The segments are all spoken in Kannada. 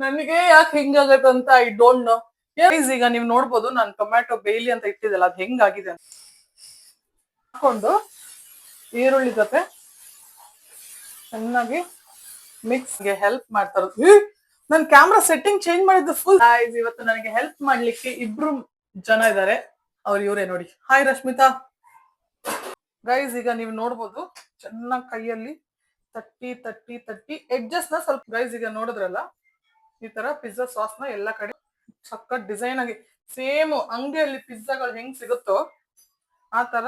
ನನಗೆ ಯಾಕೆ ಹಿಂಗಾಗತ್ತಂತ ಐ ಡೋಂಟ್ ನೋ. ಈಗ ನೀವು ನೋಡ್ಬೋದು ನಾನು ಟೊಮ್ಯಾಟೊ ಬೇಯ್ಲಿ ಅಂತ ಇಟ್ಟಿದ್ದಲ್ಲ ಅದು ಹೆಂಗಾಗಿದೆ ಅಂತ ಹಾಕೊಂಡು ಈರುಳ್ಳಿ ಜೊತೆ ಚೆನ್ನಾಗಿ ಮಿಕ್ಸ್ಗೆ ಹೆಲ್ಪ್ ಮಾಡ್ತಾರ. ನನ್ ಕ್ಯಾಮ್ರಾ ಸೆಟ್ಟಿಂಗ್ ಚೇಂಜ್ ಮಾಡಿದ್ದು ಫುಲ್. ಇವತ್ತು ನನಗೆ ಹೆಲ್ಪ್ ಮಾಡ್ಲಿಕ್ಕೆ ಇಬ್ರು ಜನ ಇದ್ದಾರೆ. ಅವ್ರು ಇವರೇ ನೋಡಿ. ಹಾಯ್ ರಶ್ಮಿತಾ. ಗೈಸ್ ಈಗ ನೀವು ನೋಡ್ಬೋದು ಚೆನ್ನಾಗಿ ಕೈಯಲ್ಲಿ ತಟ್ಟಿ ತಟ್ಟಿ ತಟ್ಟಿ ಎಡ್ಜಸ್ ನ ಸ್ವಲ್ಪ. ಗೈಸ್ ಈಗ ನೋಡಿದ್ರಲ್ಲ ಈ ತರ ಪಿಜ್ಜಾ ಸಾಸ್ ನ ಎಲ್ಲಾ ಕಡೆ ಸಖತ್ ಡಿಸೈನ್ ಆಗಿ ಸೇಮ್ ಅಂಗಡಿಯಲ್ಲಿ ಪಿಜ್ಜಾಗಳು ಹೆಂಗ್ ಸಿಗುತ್ತೋ ಆ ತರ.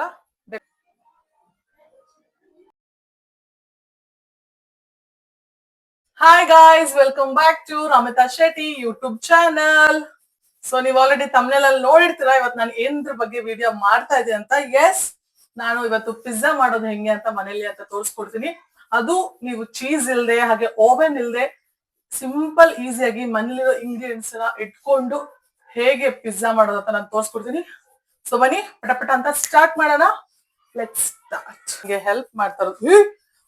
Hi guys, welcome back to Ramita Shetty YouTube channel. So ನೀವು ಆಲ್ರೆಡಿ ತಮ್ನೆಲಲ್ಲಿ ನೋಡಿರ್ತೀರಾ ಇವತ್ತು ನಾನು ಏನ್ರ ಬಗ್ಗೆ ವಿಡಿಯೋ ಮಾಡ್ತಾ ಇದ್ದೀನಿ ಅಂತ. ಎಸ್, ನಾನು ಇವತ್ತು ಪಿಜ್ಜಾ ಮಾಡೋದು ಹೆಂಗೆ ಅಂತ ಮನೇಲಿ ಅಂತ ತೋರಿಸ್ಕೊಡ್ತೀನಿ. ಅದು ನೀವು ಚೀಸ್ ಇಲ್ದೆ ಹಾಗೆ ಓವೆನ್ ಇಲ್ದೆ ಸಿಂಪಲ್ ಈಸಿಯಾಗಿ ಮನೇಲಿರೋ ಇಂಗ್ರೀಡಿಯೆಂಟ್ಸ್ ನ ಇಟ್ಕೊಂಡು ಹೇಗೆ ಪಿಜ್ಜಾ ಮಾಡೋದು ಅಂತ ನಾನು ತೋರಿಸ್ಕೊಡ್ತೀನಿ. ಸೊ ಬನ್ನಿ ಪಟಪಟ ಅಂತ ಸ್ಟಾರ್ಟ್ ಮಾಡೋಣ. Let's start. ಹೆಲ್ಪ್ ಮಾಡ್ತಾರ.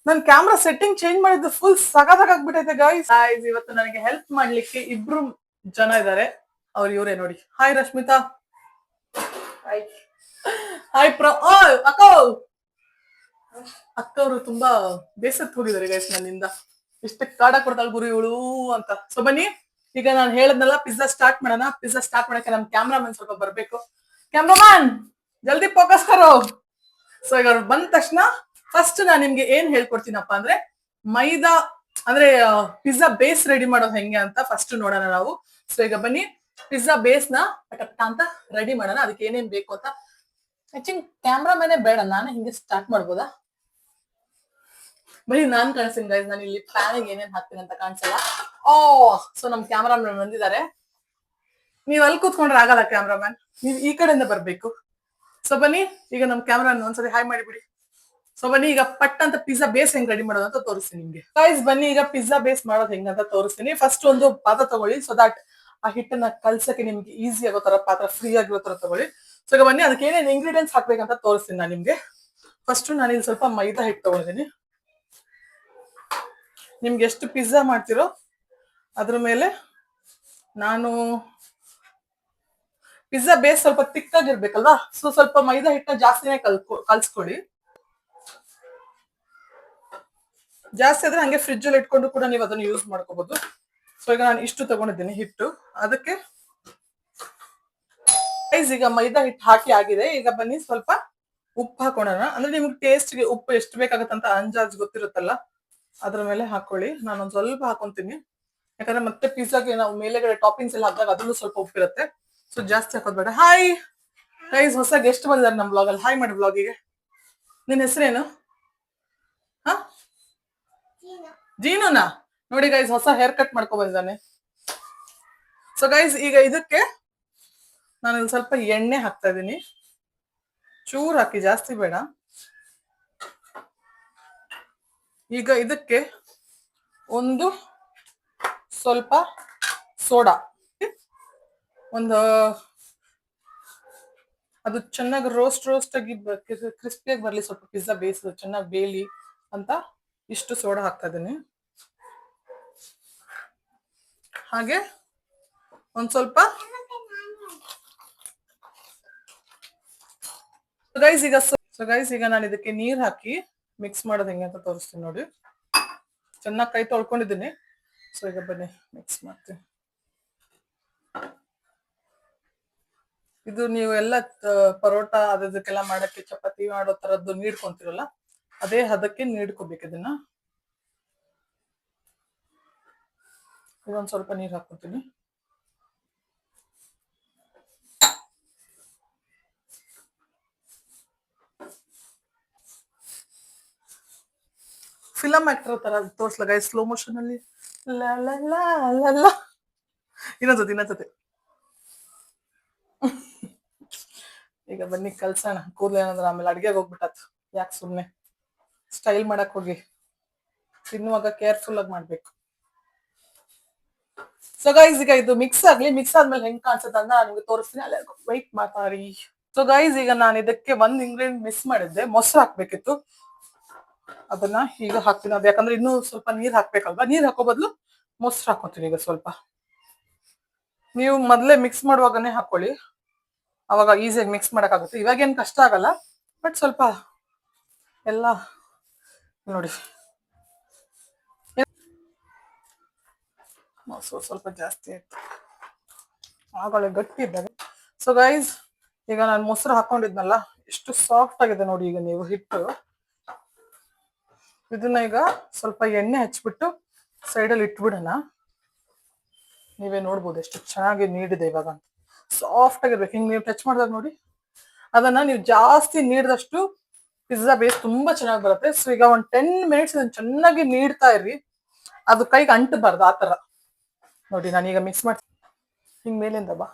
ನನ್ ಕ್ಯಾಮ್ರಾ ಸೆಟ್ಟಿಂಗ್ ಚೇಂಜ್ ಮಾಡಿದ್ದು ಫುಲ್ ಸಗದಾಗ್ಬಿಟ್ಟೈತೆ ಗೈಸ್. ಇವತ್ತು ನನಗೆ ಹೆಲ್ಪ್ ಮಾಡ್ಲಿಕ್ಕೆ ಇಬ್ರು ಜನ ಇದ್ದಾರೆ. ಅವ್ರು ಇವರೇ ನೋಡಿ. ಹಾಯ್ ರಶ್ಮಿತಾ. ಹಾಯ್ ಅಕ್ಕವರು ತುಂಬಾ ಬೇಸತ್ತು ಹೋಗಿದ್ದಾರೆ ಗೈಸ್ ನನ್ನಿಂದ. ಇಷ್ಟ ಕಾಡ ಕೊಡ್ತಾಳೆ ಗುರು ಇವಳು ಅಂತ. ಸೊ ಬನ್ನಿ ಈಗ ನಾನು ಹೇಳದ್ನಲ್ಲ ಪಿಜ್ಜಾ ಸ್ಟಾರ್ಟ್ ಮಾಡೋಣ. ಪಿಜ್ಜಾ ಸ್ಟಾರ್ಟ್ ಮಾಡಕ್ಕೆ ನಮ್ ಕ್ಯಾಮ್ರಾಮನ್ ಸ್ವಲ್ಪ ಬರ್ಬೇಕು. ಕ್ಯಾಮ್ರಾಮನ್ ಜಲ್ದಿ ಫೋಕಸ್ ಕರೋ. ಸೊ ಈಗ ಅವ್ರು ಬಂದ ತಕ್ಷಣ ಫಸ್ಟ್ ನಾನು ನಿಮ್ಗೆ ಏನ್ ಹೇಳ್ಕೊಡ್ತೀನಪ್ಪ ಅಂದ್ರೆ ಮೈದಾ ಅಂದ್ರೆ ಪಿಜ್ಜಾ ಬೇಸ್ ರೆಡಿ ಮಾಡೋದು ಹೆಂಗೆ ಅಂತ ಫಸ್ಟ್ ನೋಡೋಣ ನಾವು. ಸೊ ಈಗ ಬನ್ನಿ ಪಿಜ್ಜಾ ಬೇಸ್ ನ ಪಟಪಟ ಅಂತ ರೆಡಿ ಮಾಡೋಣ. ಅದಕ್ಕೆ ಏನೇನ್ ಬೇಕು ಅಂತ ಆಕ್ಚುಲಿ ಕ್ಯಾಮ್ರಾಮನೇ ಬೇಡ, ನಾನೇ ಹಿಂಗೆ ಸ್ಟಾರ್ಟ್ ಮಾಡ್ಬೋದಾ? ಬರೀ ನಾನ್ ಕಾಣಿಸ್ತೀನಿ ಗೈಸ್. ನಾನು ಇಲ್ಲಿ ಪ್ಯಾನಿಗೆ ಏನೇನ್ ಹಾಕ್ತೀನಿ ಅಂತ ಕಾಣಿಸಲ್ಲ. ಸೊ ನಮ್ ಕ್ಯಾಮ್ರಾಮನ್ ಬಂದಿದ್ದಾರೆ. ನೀವ್ ಅಲ್ಲಿ ಕೂತ್ಕೊಂಡ್ರೆ ಆಗಲ್ಲ ಕ್ಯಾಮ್ರಾಮನ್, ನೀವ್ ಈ ಕಡೆಯಿಂದ ಬರ್ಬೇಕು. ಸೊ ಬನ್ನಿ ಈಗ ನಮ್ ಕ್ಯಾಮ್ರಾಮನ್ ಒಂದ್ಸರಿ ಹಾಯ್ ಮಾಡಿಬಿಡಿ. ಸೊ ಬನ್ನಿ ಈಗ ಪಟ್ ಅಂತ ಪಿಜ್ಜಾ ಬೇಸ್ ಹೆಂಗ್ ರೆಡಿ ಮಾಡೋದು ಅಂತ ತೋರಿಸ್ತೀನಿ ನಿಮ್ಗೆ. ಗೈಸ್ ಬನ್ನಿ ಈಗ ಪಿಜ್ಜಾ ಬೇಸ್ ಮಾಡೋದು ಹೆಂಗಂತ ತೋರಿಸ್ತೀನಿ. ಫಸ್ಟ್ ಒಂದು ಪಾತ್ರ ತಗೊಳ್ಳಿ, ಸೊ ದಟ್ ಆ ಹಿಟ್ಟನ್ನ ಕಲ್ಸಕ್ಕೆ ನಿಮ್ಗೆ ಈಸಿ ಆಗೋ ತರ ಪಾತ್ರ, ಫ್ರೀ ಆಗಿರೋ ತರ ತಗೊಳ್ಳಿ. ಸೊ ಈಗ ಬನ್ನಿ ಅದಕ್ಕೆ ಏನೇನು ಇಂಗ್ರೀಡಿಯೆಂಟ್ಸ್ ಹಾಕ್ಬೇಕಂತ ತೋರಿಸ್ತೀನಿ ನಾನು ನಿಮ್ಗೆ. ಫಸ್ಟ್ ನಾನು ಇಲ್ಲಿ ಸ್ವಲ್ಪ ಮೈದಾ ಹಿಟ್ಟು ತಗೊಂಡಿದ್ದೀನಿ. ನಿಮ್ಗೆ ಎಷ್ಟು ಪಿಜ್ಜಾ ಮಾಡ್ತಿರೋ ಅದ್ರ ಮೇಲೆ ನಾನು ಪಿಜ್ಜಾ ಬೇಸ್ ಸ್ವಲ್ಪ ತಿಕ್ಕಾಗಿರ್ಬೇಕಲ್ವಾ, ಸೊ ಸ್ವಲ್ಪ ಮೈದಾ ಹಿಟ್ಟನ್ನ ಜಾಸ್ತಿನೇ ಕಲ್ಸ್ಕೊಳ್ಳಿ. ಜಾಸ್ತಿ ಆದ್ರೆ ಹಂಗೆ ಫ್ರಿಜ್ ಅಲ್ಲಿ ಇಟ್ಕೊಂಡು ಕೂಡ ನೀವು ಅದನ್ನ ಯೂಸ್ ಮಾಡ್ಕೋಬಹುದು. ಸೊ ಈಗ ನಾನು ಇಷ್ಟು ತಗೊಂಡಿದ್ದೀನಿ ಹಿಟ್ಟು. ಅದಕ್ಕೆ ಈಗ ಮೈದಾ ಹಿಟ್ಟು ಹಾಕಿ ಆಗಿದೆ. ಈಗ ಬನ್ನಿ ಸ್ವಲ್ಪ ಉಪ್ಪು ಹಾಕೋಣ. ಅಂದ್ರೆ ನಿಮ್ಗೆ ಟೇಸ್ಟ್ಗೆ ಉಪ್ಪು ಎಷ್ಟು ಬೇಕಾಗತ್ತಂತ ಅಂದಾಜ್ ಗೊತ್ತಿರುತ್ತಲ್ಲ, ಅದ್ರ ಮೇಲೆ ಹಾಕೊಳ್ಳಿ. ನಾನೊಂದ್ ಸ್ವಲ್ಪ ಹಾಕೊಂತೀನಿ, ಯಾಕಂದ್ರೆ ಮತ್ತೆ ಪಿಜ್ಜಾಗೆ ನಾವು ಮೇಲೆಗಡೆ ಟಾಪಿಂಗ್ಸ್ ಎಲ್ಲ ಹಾಕಿದಾಗ ಅದ್ರಲ್ಲೂ ಸ್ವಲ್ಪ ಉಪ್ಪಿರುತ್ತೆ. ಸೊ ಜಾಸ್ತಿ ಹಾಕೋದ್ ಬೇಡ. ಹಾಯ್ ಗೈಸ್, ಹೊಸ ಗೆಸ್ಟ್ ಬಂದಿದ್ದಾರೆ ನಮ್ ಬ್ಲಾಗ್ ಅಲ್ಲಿ. ಹಾಯ್ ಮಾಡಿ ಬ್ಲಾಗಿಗೆ. ನಿನ್ ಹೆಸರೇನು? ಹಾ, ಜೀನುನಾ? ನೋಡಿ ಗೈಸ್, ಹೊಸ ಹೇರ್ ಕಟ್ ಮಾಡ್ಕೊ ಬಂದಿದ್ದಾನೆ. ಸೊ ಗೈಸ್ ಈಗ ಇದಕ್ಕೆ ನಾನು ಸ್ವಲ್ಪ ಎಣ್ಣೆ ಹಾಕ್ತಾ ಇದ್ದೀನಿ. ಚೂರ್ ಹಾಕಿ, ಜಾಸ್ತಿ ಬೇಡ. ಈಗ ಇದಕ್ಕೆ ಒಂದು ಸ್ವಲ್ಪ ಸೋಡಾ, ಒಂದು ಅದು ಚೆನ್ನಾಗಿ ರೋಸ್ಟ್ ಆಗಿ ಕ್ರಿಸ್ಪಿಯಾಗಿ ಬರ್ಲಿ, ಸ್ವಲ್ಪ ಪಿಜ್ಜಾ ಬೇಸ್ ಚೆನ್ನಾಗಿ ಬೇಲಿ ಅಂತ ಇಷ್ಟು ಸೋಡಾ ಹಾಕ್ತಾ ಇದ್ದೀನಿ. ಹಾಗೆ ಒಂದ್ ಸ್ವಲ್ಪ ಗೈಸ್ ಈಗ ನಾನು ಇದಕ್ಕೆ ನೀರ್ ಹಾಕಿ ಮಿಕ್ಸ್ ಮಾಡೋದು ಹೆಂಗೆ ಅಂತ ತೋರಿಸ್ತೀನಿ ನೋಡಿ. ಚೆನ್ನಾಗಿ ಕೈ ತೊಳ್ಕೊಂಡಿದ್ದೀನಿ. ಸೊ ಈಗ ಬನ್ನಿ ಮಿಕ್ಸ್ ಮಾಡ್ತೀನಿ. ಇದು ನೀವು ಎಲ್ಲ ಪರೋಟ ಅದಕ್ಕೆಲ್ಲ ಮಾಡಕ್ಕೆ, ಚಪಾತಿ ಮಾಡೋ ತರದ್ದು ನೀಡ್ಕೊಂತಿರಲ್ಲ, ಅದೇ ಹದಕ್ಕೆ ನೀಡ್ಕೋಬೇಕು ಇದನ್ನ. ಇದೊಂದ್ ಸ್ವಲ್ಪ ನೀರ್ ಹಾಕ್ಕೊತೀನಿ. ಫಿಲಮ್ ಆಕ್ಟರ್ ತರ ತೋರ್ಸ್ಲ ಗೈಸ್, ಸ್ಲೋ ಮೋಷನ್ ಅಲ್ಲಿ. ಇನ್ನೊಂದ್ಸತಿ ಈಗ ಬನ್ನಿ ಕಲ್ಸೋಣ. ಕೂದಲೇನಂದ್ರೆ ಆಮೇಲೆ ಅಡ್ಗೆಗೆ ಹೋಗ್ಬಿಟ್ಟತ್, ಯಾಕೆ ಸುಮ್ನೆ ಸ್ಟೈಲ್ ಮಾಡಕ್ ಹೋಗಿ ತಿನ್ನುವಾಗ ಕೇರ್ಫುಲ್ ಆಗಿ ಮಾಡ್ಬೇಕು. ಸೊ ಗೈಸ್ ಈಗ ಇದು ಮಿಕ್ಸ್ ಆಗ್ಲಿ. ಮಿಕ್ಸ್ ಆದ್ಮೇಲೆ ಹೆಂಗ್ ಕಾಣಿಸುತ್ತೆ ಅಂತ ನಿಮ್ಗೆ ತೋರಿಸ್ತೀನಿ, ಅಲ್ಲ ವೈಟ್ ಮಾತಾಡಿ. ಸೊ ಗೈಸ್ ಈಗ ನಾನು ಇದಕ್ಕೆ ಒಂದ್ ಇಂಗ್ರೀಡಿಯೆಂಟ್ ಮಿಸ್ ಮಾಡಿದ್ದೆ, ಮೊಸರು ಹಾಕ್ಬೇಕಿತ್ತು. ಅದನ್ನ ಈಗ ಹಾಕ್ತೀನಿ. ಅದು ಯಾಕಂದ್ರೆ ಇನ್ನೂ ಸ್ವಲ್ಪ ನೀರ್ ಹಾಕ್ಬೇಕಲ್ವಾ, ನೀರ್ ಹಾಕೋ ಬದಲು ಮೊಸರು ಹಾಕೋತೀನಿ ಈಗ ಸ್ವಲ್ಪ. ನೀವು ಮೊದಲೇ ಮಿಕ್ಸ್ ಮಾಡುವಾಗನೇ ಹಾಕೊಳ್ಳಿ, ಅವಾಗ ಈಸಿಯಾಗಿ ಮಿಕ್ಸ್ ಮಾಡೋಕ್ಕಾಗುತ್ತೆ. ಇವಾಗೇನು ಕಷ್ಟ ಆಗಲ್ಲ, ಬಟ್ ಸ್ವಲ್ಪ ಎಲ್ಲ ನೋಡಿ ಮೊಸರು ಸ್ವಲ್ಪ ಜಾಸ್ತಿ ಆಯ್ತು, ಆಗಲೇ ಗಟ್ಟಿ ಇದ್ದಾಗ. ಸೊ ಗೈಸ್, ಈಗ ನಾನು ಮೊಸರು ಹಾಕೊಂಡಿದ್ನಲ್ಲ, ಎಷ್ಟು ಸಾಫ್ಟ್ ಆಗಿದೆ ನೋಡಿ. ಈಗ ನೀವು ಹಿಟ್ಟು ಇದನ್ನ ಈಗ ಸ್ವಲ್ಪ ಎಣ್ಣೆ ಹಚ್ಬಿಟ್ಟು ಸೈಡಲ್ಲಿ ಇಟ್ಬಿಡೋಣ. ನೀವೇ ನೋಡ್ಬೋದು ಎಷ್ಟು ಚೆನ್ನಾಗಿ ನೀಡಿದೆ ಇವಾಗ, ಸಾಫ್ಟ್ ಆಗಿರ್ಬೇಕು. ಹಿಂಗೆ ನೀವು ಟಚ್ ಮಾಡಿದಾಗ ನೋಡಿ, ಅದನ್ನ ನೀವು ಜಾಸ್ತಿ ನೀಡಿದಷ್ಟು ಪಿಜ್ಜಾ ಬೇಸ್ ತುಂಬಾ ಚೆನ್ನಾಗಿ ಬರುತ್ತೆ. ಸೊ ಈಗ ಒಂದು 10 ಮಿನಿಟ್ಸ್ ಇದನ್ನ ಚೆನ್ನಾಗಿ ನೀಡ್ತಾ ಇರ್ರಿ, ಅದು ಕೈಗೆ ಅಂಟಬಾರ್ದು ಆ ತರ. ನೋಡಿ ನಾನೀಗ ಮಿಕ್ಸ್ ಮಾಡಿ ಹಿಂಗ್ ಮೇಲಿಂದ ಬಾ,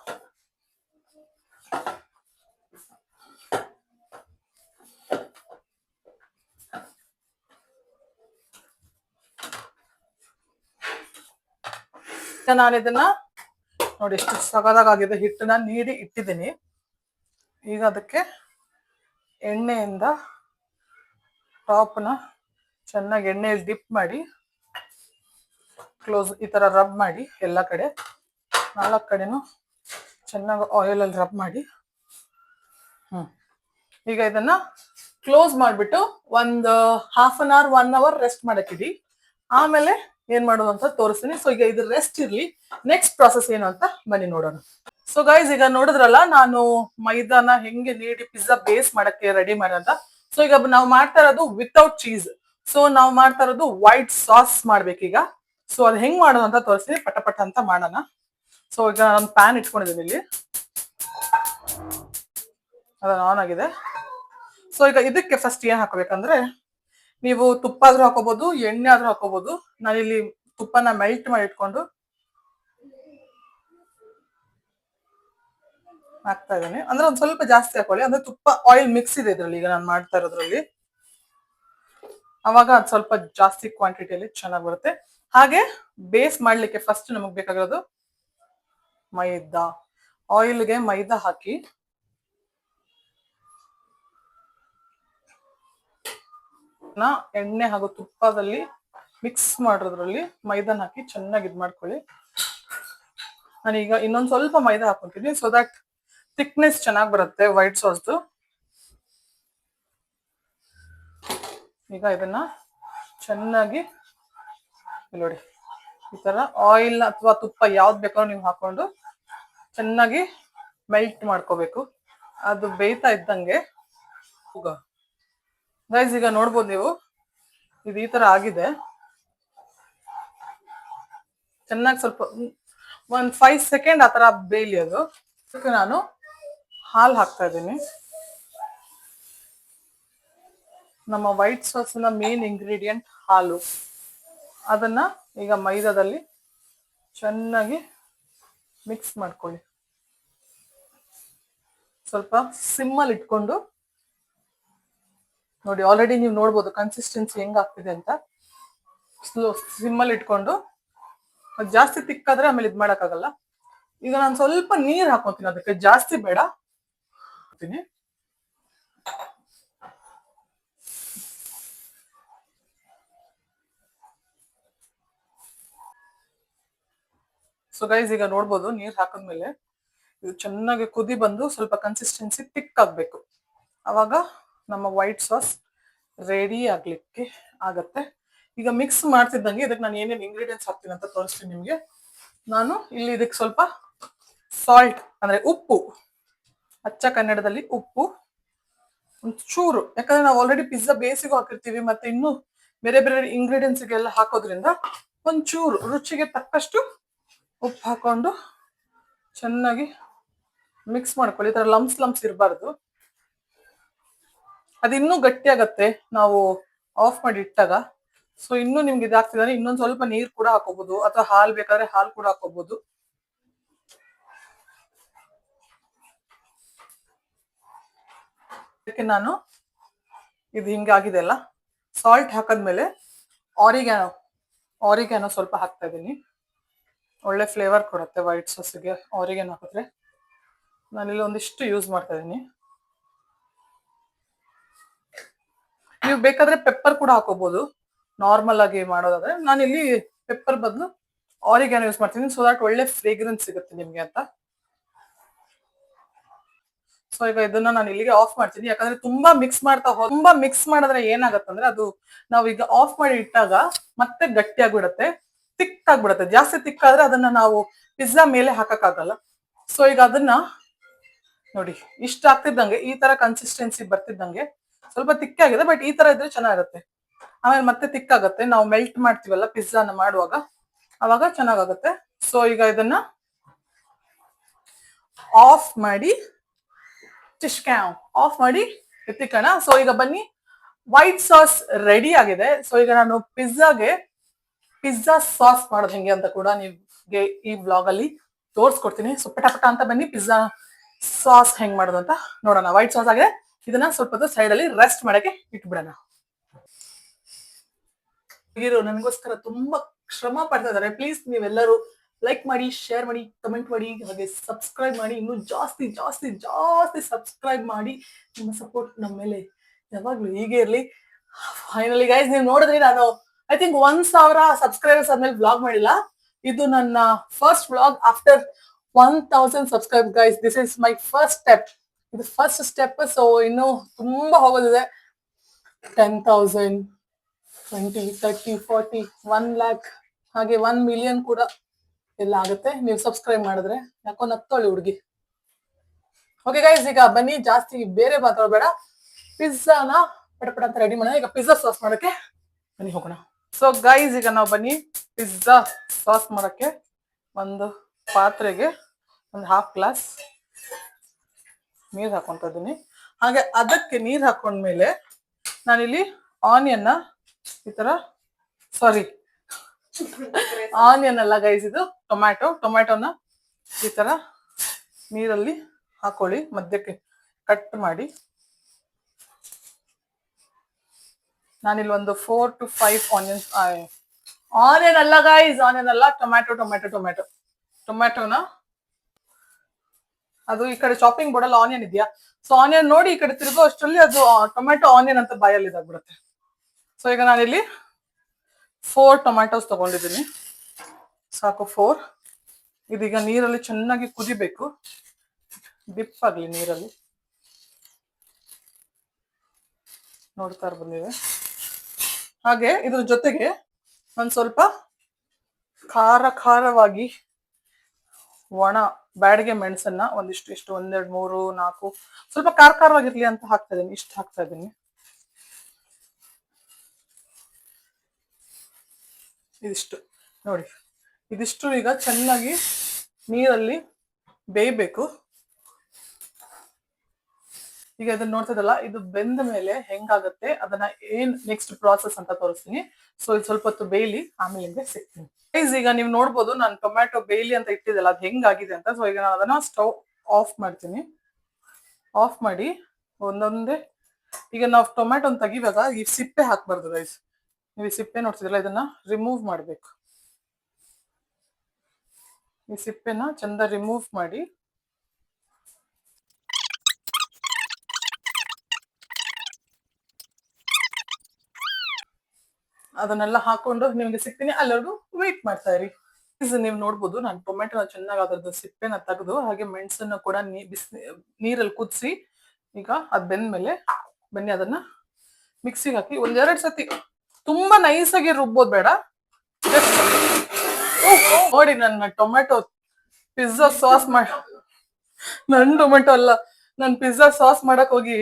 ನಾನು ಇದನ್ನ ನೋಡಿ ಎಷ್ಟು ಸಗದಾಗಿದೆ, ಹಿಟ್ಟನ್ನ ನೀಡಿ ಇಟ್ಟಿದ್ದೀನಿ. ಈಗ ಅದಕ್ಕೆ ಎಣ್ಣೆಯಿಂದ ಟಾಪ್ನ ಚೆನ್ನಾಗಿ ಎಣ್ಣೆಯಲ್ಲಿ ಡಿಪ್ ಮಾಡಿ ಕ್ಲೋಸ್ ಈ ತರ ರಬ್ ಮಾಡಿ, ಎಲ್ಲ ಕಡೆ 4 ಕಡೆನೂ ಚೆನ್ನಾಗಿ ಆಯಿಲಲ್ಲಿ ರಬ್ ಮಾಡಿ. ಈಗ ಇದನ್ನ ಕ್ಲೋಸ್ ಮಾಡಿಬಿಟ್ಟು ಒಂದು half an hour 1 hour rest ಮಾಡಕ್ಕಿಡಿ. ಆಮೇಲೆ ಏನ್ ಮಾಡೋದು ಅಂತ ತೋರಿಸ್ತೀನಿ. ಸೊ ಈಗ ಇದು ರೆಸ್ಟ್ ಇರ್ಲಿ, ನೆಕ್ಸ್ಟ್ ಪ್ರಾಸೆಸ್ ಏನು ಅಂತ ಬನ್ನಿ ನೋಡೋಣ. ಸೊ ಗೈಸ್, ಈಗ ನೋಡಿದ್ರಲ್ಲ ನಾನು ಮೈದಾನ ಹೆಂಗೆ ನೀಡಿ ಪಿಜ್ಜಾ ಬೇಸ್ ಮಾಡಕ್ಕೆ ರೆಡಿ ಮಾಡೋಣ. ಸೊ ಈಗ ನಾವು ಮಾಡ್ತಾ ಇರೋದು ವಿತೌಟ್ ಚೀಸ್. ಸೊ ನಾವು ಮಾಡ್ತಾ ಇರೋದು ವೈಟ್ ಸಾಸ್ ಮಾಡ್ಬೇಕೀಗ. ಸೊ ಅದು ಹೆಂಗ್ ಮಾಡೋದು ಅಂತ ತೋರಿಸ್ತೀನಿ, ಪಟ ಅಂತ ಮಾಡೋಣ. ಸೊ ಈಗ ನಾನು ಪ್ಯಾನ್ ಇಟ್ಕೊಂಡಿದ್ದೀನಿ ಇಲ್ಲಿ, ಅದನ್ನ ಆನ್ ಆಗಿದೆ. ಸೊ ಈಗ ಇದಕ್ಕೆ ಫಸ್ಟ್ ಏನ್ ಹಾಕೋಬೇಕಂದ್ರೆ, ನೀವು ತುಪ್ಪ ಆದ್ರೂ ಹಾಕೋಬಹುದು, ಎಣ್ಣೆ ಆದ್ರೂ ಹಾಕೋಬಹುದು. ನಾನಿಲ್ಲಿ ತುಪ್ಪನ ಮೆಲ್ಟ್ ಮಾಡಿ ಇಟ್ಕೊಂಡು ಹಾಕ್ತಾ ಇದ್ದೀನಿ. ಅಂದ್ರೆ ಒಂದ್ ಸ್ವಲ್ಪ ಜಾಸ್ತಿ ಹಾಕೊಳ್ಳಿ, ಅಂದ್ರೆ ತುಪ್ಪ ಆಯಿಲ್ ಮಿಕ್ಸ್ ಇದೆ ಇದ್ರಲ್ಲಿ, ಈಗ ನಾನು ಮಾಡ್ತಾ ಇರೋದ್ರಲ್ಲಿ. ಅವಾಗ ಅದು ಸ್ವಲ್ಪ ಜಾಸ್ತಿ ಕ್ವಾಂಟಿಟಿಯಲ್ಲಿ ಚೆನ್ನಾಗಿ ಬರುತ್ತೆ. ಹಾಗೆ ಬೇಸ್ ಮಾಡ್ಲಿಕ್ಕೆ ಫಸ್ಟ್ ನಮಗ್ ಬೇಕಾಗಿರೋದು ಮೈದಾ. ಆಯಿಲ್ಗೆ ಮೈದಾ ಹಾಕಿ ಎಣ್ಣೆ ಹಾಗೂ ತುಪ್ಪದಲ್ಲಿ ಮಿಕ್ಸ್ ಮಾಡೋದ್ರಲ್ಲಿ ಮೈದಾನ ಹಾಕಿ ಚೆನ್ನಾಗಿ ಇದ್ ಮಾಡ್ಕೊಳ್ಳಿ. ನಾನೀಗ ಇನ್ನೊಂದ್ ಸ್ವಲ್ಪ ಮೈದಾ ಹಾಕೊಂತೀನಿ, ಸೊ ದಟ್ ಥಿಕ್ನೆಸ್ ಚೆನ್ನಾಗಿ ಬರುತ್ತೆ ವೈಟ್ ಸಾಸ್ದು. ಈಗ ಇದನ್ನ ಚೆನ್ನಾಗಿ ನೋಡಿ ಈ ತರ ಆಯಿಲ್ ಅಥವಾ ತುಪ್ಪ ಯಾವ್ದು ಬೇಕಾದ್ರೂ ನೀವು ಹಾಕೊಂಡು ಚೆನ್ನಾಗಿ ಮೆಲ್ಟ್ ಮಾಡ್ಕೋಬೇಕು. ಅದು ಬೇಯ್ತಾ ಇದ್ದಂಗೆ ಗೈಸ್, ಈಗ ನೋಡ್ಬೋದು ನೀವು, ಇದು ಈ ತರ ಆಗಿದೆ. ಚೆನ್ನಾಗಿ ಸ್ವಲ್ಪ ಒಂದ್ 5 ಸೆಕೆಂಡ್ ಆ ತರ ಬೇಯಲಿ ಅದು. ಅದಕ್ಕೆ ನಾನು ಹಾಲು ಹಾಕ್ತಾ ಇದ್ದೀನಿ. ನಮ್ಮ ವೈಟ್ ಸಾಸ್ನ ಮೇನ್ ಇಂಗ್ರೀಡಿಯೆಂಟ್ ಹಾಲು. ಅದನ್ನ ಈಗ ಮೈದಾದಲ್ಲಿ ಚೆನ್ನಾಗಿ ಮಿಕ್ಸ್ ಮಾಡ್ಕೊಳ್ಳಿ. ಸ್ವಲ್ಪ ಸಿಮ್ಮಲ್ಲಿ ಇಟ್ಕೊಂಡು ನೋಡಿ, ಆಲ್ರೆಡಿ ನೀವು ನೋಡ್ಬೋದು ಕನ್ಸಿಸ್ಟೆನ್ಸಿ ಹೆಂಗ್ ಆಗ್ತಿದೆ ಅಂತ. ಸಿಮ್ಮಲ್ಲಿ ಇಟ್ಕೊಂಡು, ಜಾಸ್ತಿ ತಿಕ್ಕಾದ್ರೆ ಆಮೇಲೆ ಇದ್ ಮಾಡಕ್ಕಾಗಲ್ಲ. ಈಗ ನಾನು ಸ್ವಲ್ಪ ನೀರ್ ಹಾಕೋತೀನಿ, ಅದಕ್ಕೆ ಜಾಸ್ತಿ ಬೇಡ. ಸೊ ಗೈಸ್, ಈಗ ನೋಡ್ಬೋದು ನೀರ್ ಹಾಕಿದ್ಮೇಲೆ ಇದು ಚೆನ್ನಾಗಿ ಕುದಿ ಬಂದು ಸ್ವಲ್ಪ ಕನ್ಸಿಸ್ಟೆನ್ಸಿ ತಿಕ್ ಆಗ್ಬೇಕು. ಅವಾಗ ನಮ್ಮ ವೈಟ್ ಸಾಸ್ ರೆಡಿ ಆಗ್ಲಿಕ್ಕೆ ಆಗತ್ತೆ. ಈಗ ಮಿಕ್ಸ್ ಮಾಡ್ತಿದ್ದಂಗೆ ಇದಕ್ಕೆ ನಾನು ಏನೇನು ಇಂಗ್ರೀಡಿಯೆಂಟ್ಸ್ ಹಾಕ್ತೀನಿ ಅಂತ ತೋರಿಸ್ತೀನಿ ನಿಮ್ಗೆ. ನಾನು ಇಲ್ಲಿ ಇದಕ್ಕೆ ಸ್ವಲ್ಪ ಸಾಲ್ಟ್ ಅಂದ್ರೆ ಉಪ್ಪು, ಅಚ್ಚ ಕನ್ನಡದಲ್ಲಿ ಉಪ್ಪು, ಒಂದು ಚೂರು, ಯಾಕಂದ್ರೆ ನಾವು ಆಲ್ರೆಡಿ ಪಿಜ್ಜಾ ಬೇಸಿಗೂ ಹಾಕಿರ್ತೀವಿ, ಮತ್ತೆ ಇನ್ನು ಬೇರೆ ಬೇರೆ ಇಂಗ್ರೀಡಿಯೆಂಟ್ಸ್ಗೆಲ್ಲ ಹಾಕೋದ್ರಿಂದ ಒಂಚೂರು ರುಚಿಗೆ ತಕ್ಕಷ್ಟು ಉಪ್ಪು ಹಾಕೊಂಡು ಚೆನ್ನಾಗಿ ಮಿಕ್ಸ್ ಮಾಡ್ಕೊಳ್ಳಿ. ಈ ತರ ಲಮ್ಸ್ ಇರಬಾರ್ದು, ಅದು ಇನ್ನೂ ಗಟ್ಟಿ ಆಗತ್ತೆ ನಾವು ಆಫ್ ಮಾಡಿ ಇಟ್ಟಾಗ. ಸೊ ಇನ್ನೂ ನಿಮ್ಗೆ ಇದಾಗ್ತಿದ್ರೆ ಇನ್ನೊಂದ್ ಸ್ವಲ್ಪ ನೀರ್ ಕೂಡ ಹಾಕೋಬಹುದು, ಅಥವಾ ಹಾಲು ಬೇಕಾದ್ರೆ ಹಾಲು ಕೂಡ ಹಾಕೋಬಹುದು. ಅದಕ್ಕೆ ನಾನು ಇದು ಹಿಂಗಾಗಿದೆ ಅಲ್ಲ, ಸಾಲ್ಟ್ ಹಾಕದ್ಮೇಲೆ ಆರಿಗ್ಯಾನೋ ಸ್ವಲ್ಪ ಹಾಕ್ತಾ ಇದ್ದೀನಿ. ಒಳ್ಳೆ ಫ್ಲೇವರ್ ಕೊಡುತ್ತೆ ವೈಟ್ ಸಾಸ್ಗೆ ಆರಿಗ್ಯಾನೋ ಹಾಕಿದ್ರೆ. ನಾನಿಲ್ಲಿ ಒಂದಿಷ್ಟು ಯೂಸ್ ಮಾಡ್ತಾ ಇದ್ದೀನಿ. ನೀವು ಬೇಕಾದ್ರೆ ಪೆಪ್ಪರ್ ಕೂಡ ಹಾಕೋಬಹುದು, ನಾರ್ಮಲ್ ಆಗಿ ಮಾಡೋದಾದ್ರೆ. ನಾನಿಲ್ಲಿ ಪೆಪ್ಪರ್ ಬದಲು ಆರಿಗ್ಯಾನೋ ಯೂಸ್ ಮಾಡ್ತೀನಿ ಸೊ ದಟ್ ಒಳ್ಳೆ ಫ್ರೇಗ್ರೆನ್ಸ್ ಸಿಗುತ್ತೆ ನಿಮ್ಗೆ ಅಂತ. ಸೊ ಈಗ ಇದನ್ನ ನಾನು ಇಲ್ಲಿಗೆ ಆಫ್ ಮಾಡ್ತೀನಿ, ಯಾಕಂದ್ರೆ ತುಂಬಾ ಮಿಕ್ಸ್ ಮಾಡಿದ್ರೆ ಏನಾಗತ್ತಂದ್ರೆ ಅದು ನಾವೀಗ ಆಫ್ ಮಾಡಿ ಇಟ್ಟಾಗ ಮತ್ತೆ ಗಟ್ಟಿ ಆಗ್ಬಿಡತ್ತೆ, ತಿಕ್ ಆಗ್ಬಿಡತ್ತೆ. ಜಾಸ್ತಿ ತಿಕ್ ಆದ್ರೆ ಅದನ್ನ ನಾವು ಪಿಜ್ಜಾ ಮೇಲೆ ಹಾಕಕ್ಕಾಗಲ್ಲ. ಸೊ ಈಗ ಅದನ್ನ ನೋಡಿ ಇಷ್ಟ ಆಗ್ತಿದ್ದಂಗೆ ಈ ತರ ಕನ್ಸಿಸ್ಟೆನ್ಸಿ ಬರ್ತಿದ್ದಂಗೆ, ಸ್ವಲ್ಪ ತಿಕ್ಕಾಗಿದೆ ಬಟ್ ಈ ತರ ಇದ್ರೆ ಚೆನ್ನಾಗಿರುತ್ತೆ. ಆಮೇಲೆ ಮತ್ತೆ ತಿಕ್ಕಾಗತ್ತೆ, ನಾವು ಮೆಲ್ಟ್ ಮಾಡ್ತೀವಲ್ಲ ಪಿಜ್ಜಾನ ಮಾಡುವಾಗ, ಅವಾಗ ಚೆನ್ನಾಗಾಗತ್ತೆ. ಸೊ ಈಗ ಇದನ್ನ ಆಫ್ ಮಾಡಿ ಆಫ್ ಮಾಡಿ ಎತ್ತಿಕೋಣ. ಸೊ ಈಗ ಬನ್ನಿ, ವೈಟ್ ಸಾಸ್ ರೆಡಿ ಆಗಿದೆ. ಸೊ ಈಗ ನಾನು ಪಿಜ್ಜಾ ಸಾಸ್ ಮಾಡೋದು ಹೆಂಗೆ ಅಂತ ಕೂಡ ನಿಮ್ಗೆ ಈ ಬ್ಲಾಗ್ ಅಲ್ಲಿ ತೋರಿಸ್ಕೊಡ್ತೀನಿ. ಸೊ ಪಟ ಅಂತ ಬನ್ನಿ ಪಿಜ್ಜಾ ಸಾಸ್ ಹೆಂಗ್ ಮಾಡೋದು ಅಂತ ನೋಡೋಣ. ವೈಟ್ ಸಾಸ್ ಆಗಿದೆ, ಇದನ್ನ ಸ್ವಲ್ಪ ಹೊತ್ತು ಸೈಡ್ ಅಲ್ಲಿ ರೆಸ್ಟ್ ಮಾಡಕ್ಕೆ ಇಟ್ಬಿಡೋಣ. ನನಗೋಸ್ಕರ ತುಂಬಾ ಶ್ರಮ ಪಡ್ತಾ ಇದಾರೆ. ಪ್ಲೀಸ್ ನೀವೆಲ್ಲರೂ ಲೈಕ್ ಮಾಡಿ, ಶೇರ್ ಮಾಡಿ, ಕಮೆಂಟ್ ಮಾಡಿ, ಹಾಗೆ ಸಬ್ಸ್ಕ್ರೈಬ್ ಮಾಡಿ. ಇನ್ನು ಜಾಸ್ತಿ ಜಾಸ್ತಿ ಜಾಸ್ತಿ ಸಬ್ಸ್ಕ್ರೈಬ್ ಮಾಡಿ. ನಿಮ್ಮ ಸಪೋರ್ಟ್ ನಮ್ಮ ಮೇಲೆ ಯಾವಾಗ್ಲೂ ಹೀಗೆ ಇರ್ಲಿ. ಫೈನಲಿ ಗೈಸ್, ನೀವು ನೋಡಿದ್ರಿ ನಾನು ಐ ಥಿಂಕ್ 1,000 ಸಬ್ಸ್ಕ್ರೈಬರ್ಸ್ ಆದ್ಮೇಲೆ ಬ್ಲಾಗ್ ಮಾಡಿಲ್ಲ. ಇದು ನನ್ನ first blog after 1,000 subscribe guys. This is my first step. ಇದು ಫಸ್ಟ್ ಸ್ಟೆಪ್. ಸೊ ಇನ್ನು ತುಂಬಾ ಹೋಗೋದಿದೆ. 10,000, 20, 30, 40, 1 lakh, ಹಾಗೆ 1 million ಕೂಡ ಎಲ್ಲ ಆಗುತ್ತೆ ನೀವು ಸಬ್ಸ್ಕ್ರೈಬ್ ಮಾಡಿದ್ರೆ. ಯಾಕೋ ನತ್ತೋಳಿ ಹುಡುಗಿ. ಓಕೆ ಗೈಸ್, ಈಗ ಬನ್ನಿ, ಜಾಸ್ತಿ ಬೇರೆ ಮಾತಾಡಬೇಡ, ಪಿಜ್ಜಾನ ಪಟಪಟ ಅಂತ ರೆಡಿ ಮಾಡೋಣ. ಈಗ ಪಿಜ್ಜಾ ಸಾಸ್ ಮಾಡೋಕ್ಕೆ ಬನ್ನಿ ಹೋಗೋಣ. ಸೊ ಗೈಸ್, ಈಗ ನಾವು ಬನ್ನಿ ಪಿಜ್ಜಾ ಸಾಸ್ ಮಾಡೋಕ್ಕೆ ಒಂದು ಪಾತ್ರೆಗೆ ಒಂದು 1/2 glass ನೀರು ಹಾಕೊಂತ ಇದ್ದೀನಿ. ಹಾಗೆ ಅದಕ್ಕೆ ನೀರು ಹಾಕೊಂಡ್ಮೇಲೆ ನಾನಿಲ್ಲಿ ಆನಿಯನ್ನ ಈ ತರ, ಸಾರಿ ಆನಿಯನ್ ಅಲ್ಲ ಗೈಸ್, ಇದು ಟೊಮ್ಯಾಟೋನ ಈ ತರ ನೀರಲ್ಲಿ ಹಾಕೊಳ್ಳಿ, ಮಧ್ಯಕ್ಕೆ ಕಟ್ ಮಾಡಿ. ನಾನಿಲ್ಲಿ ಒಂದು 4 to 5 ಆನಿಯನ್ ಅಲ್ಲ ಗೈಸ್, ಆನಿಯನ್ ಅಲ್ಲ, ಟೊಮ್ಯಾಟೋನ ಅದು ಈ ಕಡೆ ಚಾಪಿಂಗ್ ಬೋರ್ಡಲ್ಲಿ ಆನಿಯನ್ ಇದೆಯಾ, ಸೊ ಆನಿಯನ್ ನೋಡಿ ಈ ಕಡೆ ತಿರುಗೋ ಅಷ್ಟರಲ್ಲಿ ಅದು ಟೊಮ್ಯಾಟೊ ಆನಿಯನ್ ಅಂತ ಬಾಯಲ್ಲಿ ಇದಾಗ್ಬಿಡುತ್ತೆ. ಸೊ ಈಗ ನಾನಿಲ್ಲಿ 4 ಟೊಮ್ಯಾಟೋಸ್ ತಗೊಂಡಿದ್ದೀನಿ, ಸಾಕು 4. ಇದೀಗ ನೀರಲ್ಲಿ ಚೆನ್ನಾಗಿ ಕುದಿಬೇಕು, ಡಿಪ್ ಆಗ್ಲಿ ನೀರಲ್ಲಿ, ನೋಡ್ತಾ ಬಂದಿದೆ. ಹಾಗೆ ಇದ್ರ ಜೊತೆಗೆ ಒಂದ್ ಸ್ವಲ್ಪ ಖಾರವಾಗಿ ಒಣ ಬ್ಯಾಡಿಗೆ ಮೆಣಸನ್ನ ಒಂದಿಷ್ಟು, 1, 2, 3, 4 ಸ್ವಲ್ಪ ಖಾರವಾಗಿರ್ಲಿ ಅಂತ ಹಾಕ್ತಾ ಇದೀನಿ. ಇಷ್ಟು ಹಾಕ್ತಾ ಇದೀನಿ. ಇದಿಷ್ಟು ನೋಡಿ, ಇದಿಷ್ಟು ಈಗ ಚೆನ್ನಾಗಿ ನೀರಲ್ಲಿ ಬೇಯಬೇಕು. ಈಗ ಇದನ್ನ ನೋಡ್ತಿದಲ್ಲ, ಇದು ಬೆಂದ ಮೇಲೆ ಹೆಂಗಾಗತ್ತೆ ಅದನ್ನ ಏನ್ ನೆಕ್ಸ್ಟ್ ಪ್ರಾಸೆಸ್ ಅಂತ ತೋರಿಸ್ತೀನಿ. ಸೊ ಇದು ಸ್ವಲ್ಪ ಹೊತ್ತು ಬೇಯ್ಲಿ, ಆಮೇಲೆ ನಿಮ್ಗೆ ಸಿಗ್ತೀನಿ. ಈಗ ನೀವು ನೋಡ್ಬೋದು ನಾನು ಟೊಮ್ಯಾಟೊ ಬೇಯ್ಲಿ ಅಂತ ಇಟ್ಟಿದ್ದಲ್ಲ, ಅದು ಹೆಂಗಾಗಿದೆ ಅಂತ. ಸೊ ಈಗ ನಾನು ಅದನ್ನ ಸ್ಟವ್ ಆಫ್ ಮಾಡ್ತೀನಿ. ಆಫ್ ಮಾಡಿ ಒಂದೊಂದೇ, ಈಗ ನಾವು ಟೊಮ್ಯಾಟೊನ ತೆಗಿವಾಗ ಈ ಸಿಪ್ಪೆ ಹಾಕ್ಬಾರ್ದು ಗೈಸ್. ನೀವು ಈ ಸಿಪ್ಪೆ ನೋಡ್ತಿದ್ರಲ್ಲ, ಇದನ್ನ ರಿಮೂವ್ ಮಾಡ್ಬೇಕು. ಈ ಸಿಪ್ಪೆನ ಚಂದ ರಿಮೂವ್ ಮಾಡಿ ಅದನ್ನೆಲ್ಲ ಹಾಕೊಂಡು ನಿಮ್ಗೆ ಸಿಗ್ತೀನಿ. ಅಲ್ಲಿವರೆಗೂ ವೇಟ್ ಮಾಡ್ತಾ ಇರಿ. ನೀವು ನೋಡ್ಬೋದು ನಾನು ಟೊಮೆಟೊನ ಚೆನ್ನಾಗಿ ಅದ್ರದ್ದು ಸಿಪ್ಪೆನ ತೆಗೆದು, ಹಾಗೆ ಮೆಣಸನ್ನ ಕೂಡ ನೀರಲ್ಲಿ ಕುದಿಸಿ, ಈಗ ಅದ್ ಬೆಂದ್ಮೇಲೆ ಬನ್ನಿ ಅದನ್ನ ಮಿಕ್ಸಿಗೆ ಹಾಕಿ 1-2 ಸತಿ, ತುಂಬಾ ನೈಸಾಗಿ ರುಬ್ಬೋದು ಬೇಡ. ನೋಡಿ ನನ್ನ ಟೊಮೆಟೊ ಪಿಜ್ಜಾ ಸಾಸ್ ನನ್ ಟೊಮೆಟೊ ಅಲ್ಲ, ನನ್ ಪಿಜ್ಜಾ ಸಾಸ್ ಮಾಡಕ್ ಹೋಗಿ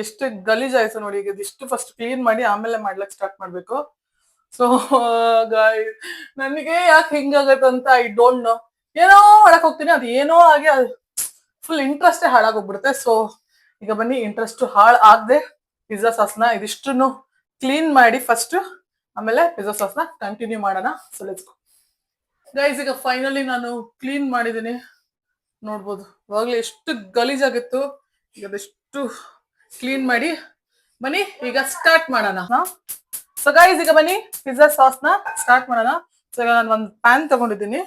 ಎಷ್ಟು ಗಲೀಜಾಯ್ತು ನೋಡಿ. ಈಗ ಇದಿಷ್ಟು ಫಸ್ಟ್ ಕ್ಲೀನ್ ಮಾಡಿ ಆಮೇಲೆ ಮಾಡ್ಲಕ್ ಸ್ಟಾರ್ಟ್ ಮಾಡ್ಬೇಕು. ಸೊ ಗಾಯ್, ನನಗೆ ಯಾಕೆ ಹಿಂಗಾಗತ್ತಂತ ಐ ಡೋಂಟ್ ನೋ. ಏನೋ ಮಾಡಕ್ ಹೋಗ್ತೀನಿ, ಅದು ಏನೋ ಆಗಿ ಫುಲ್ ಇಂಟ್ರೆಸ್ಟೇ ಹಾಳಾಗೋಗ್ಬಿಡುತ್ತೆ. ಸೊ ಈಗ ಬನ್ನಿ, ಇಂಟ್ರೆಸ್ಟ್ ಹಾಳು ಆಗದೆ ಪಿಜ್ಜಾ ಸಾಸ್ನ ಇದಿಷ್ಟು ಕ್ಲೀನ್ ಮಾಡಿ ಫಸ್ಟ್, ಆಮೇಲೆ ಪಿಜ್ಜಾ ಸಾಸ್ನ ಕಂಟಿನ್ಯೂ ಮಾಡೋಣ. So let's go guys. ಈಗ ಫೈನಲಿ ನಾನು ಕ್ಲೀನ್ ಮಾಡಿದ್ದೀನಿ, ನೋಡ್ಬೋದು. ಇವಾಗಲೇ ಎಷ್ಟು ಗಲೀಜಾಗಿತ್ತು, ಈಗ ಅದೆಷ್ಟು ಕ್ಲೀನ್ ಮಾಡಿ ಬನ್ನಿ ಈಗ ಸ್ಟಾರ್ಟ್ ಮಾಡೋಣ. ಸೊ ಗೈಸ್, ಈಗ ಬನ್ನಿ ಪಿಜ್ಜಾ ಸಾಸ್ನ ಸ್ಟಾರ್ಟ್ ಮಾಡೋಣ. ಸೊ ಈಗ ನಾನು ಒಂದು ಪ್ಯಾನ್ ತಗೊಂಡಿದ್ದೀನಿ,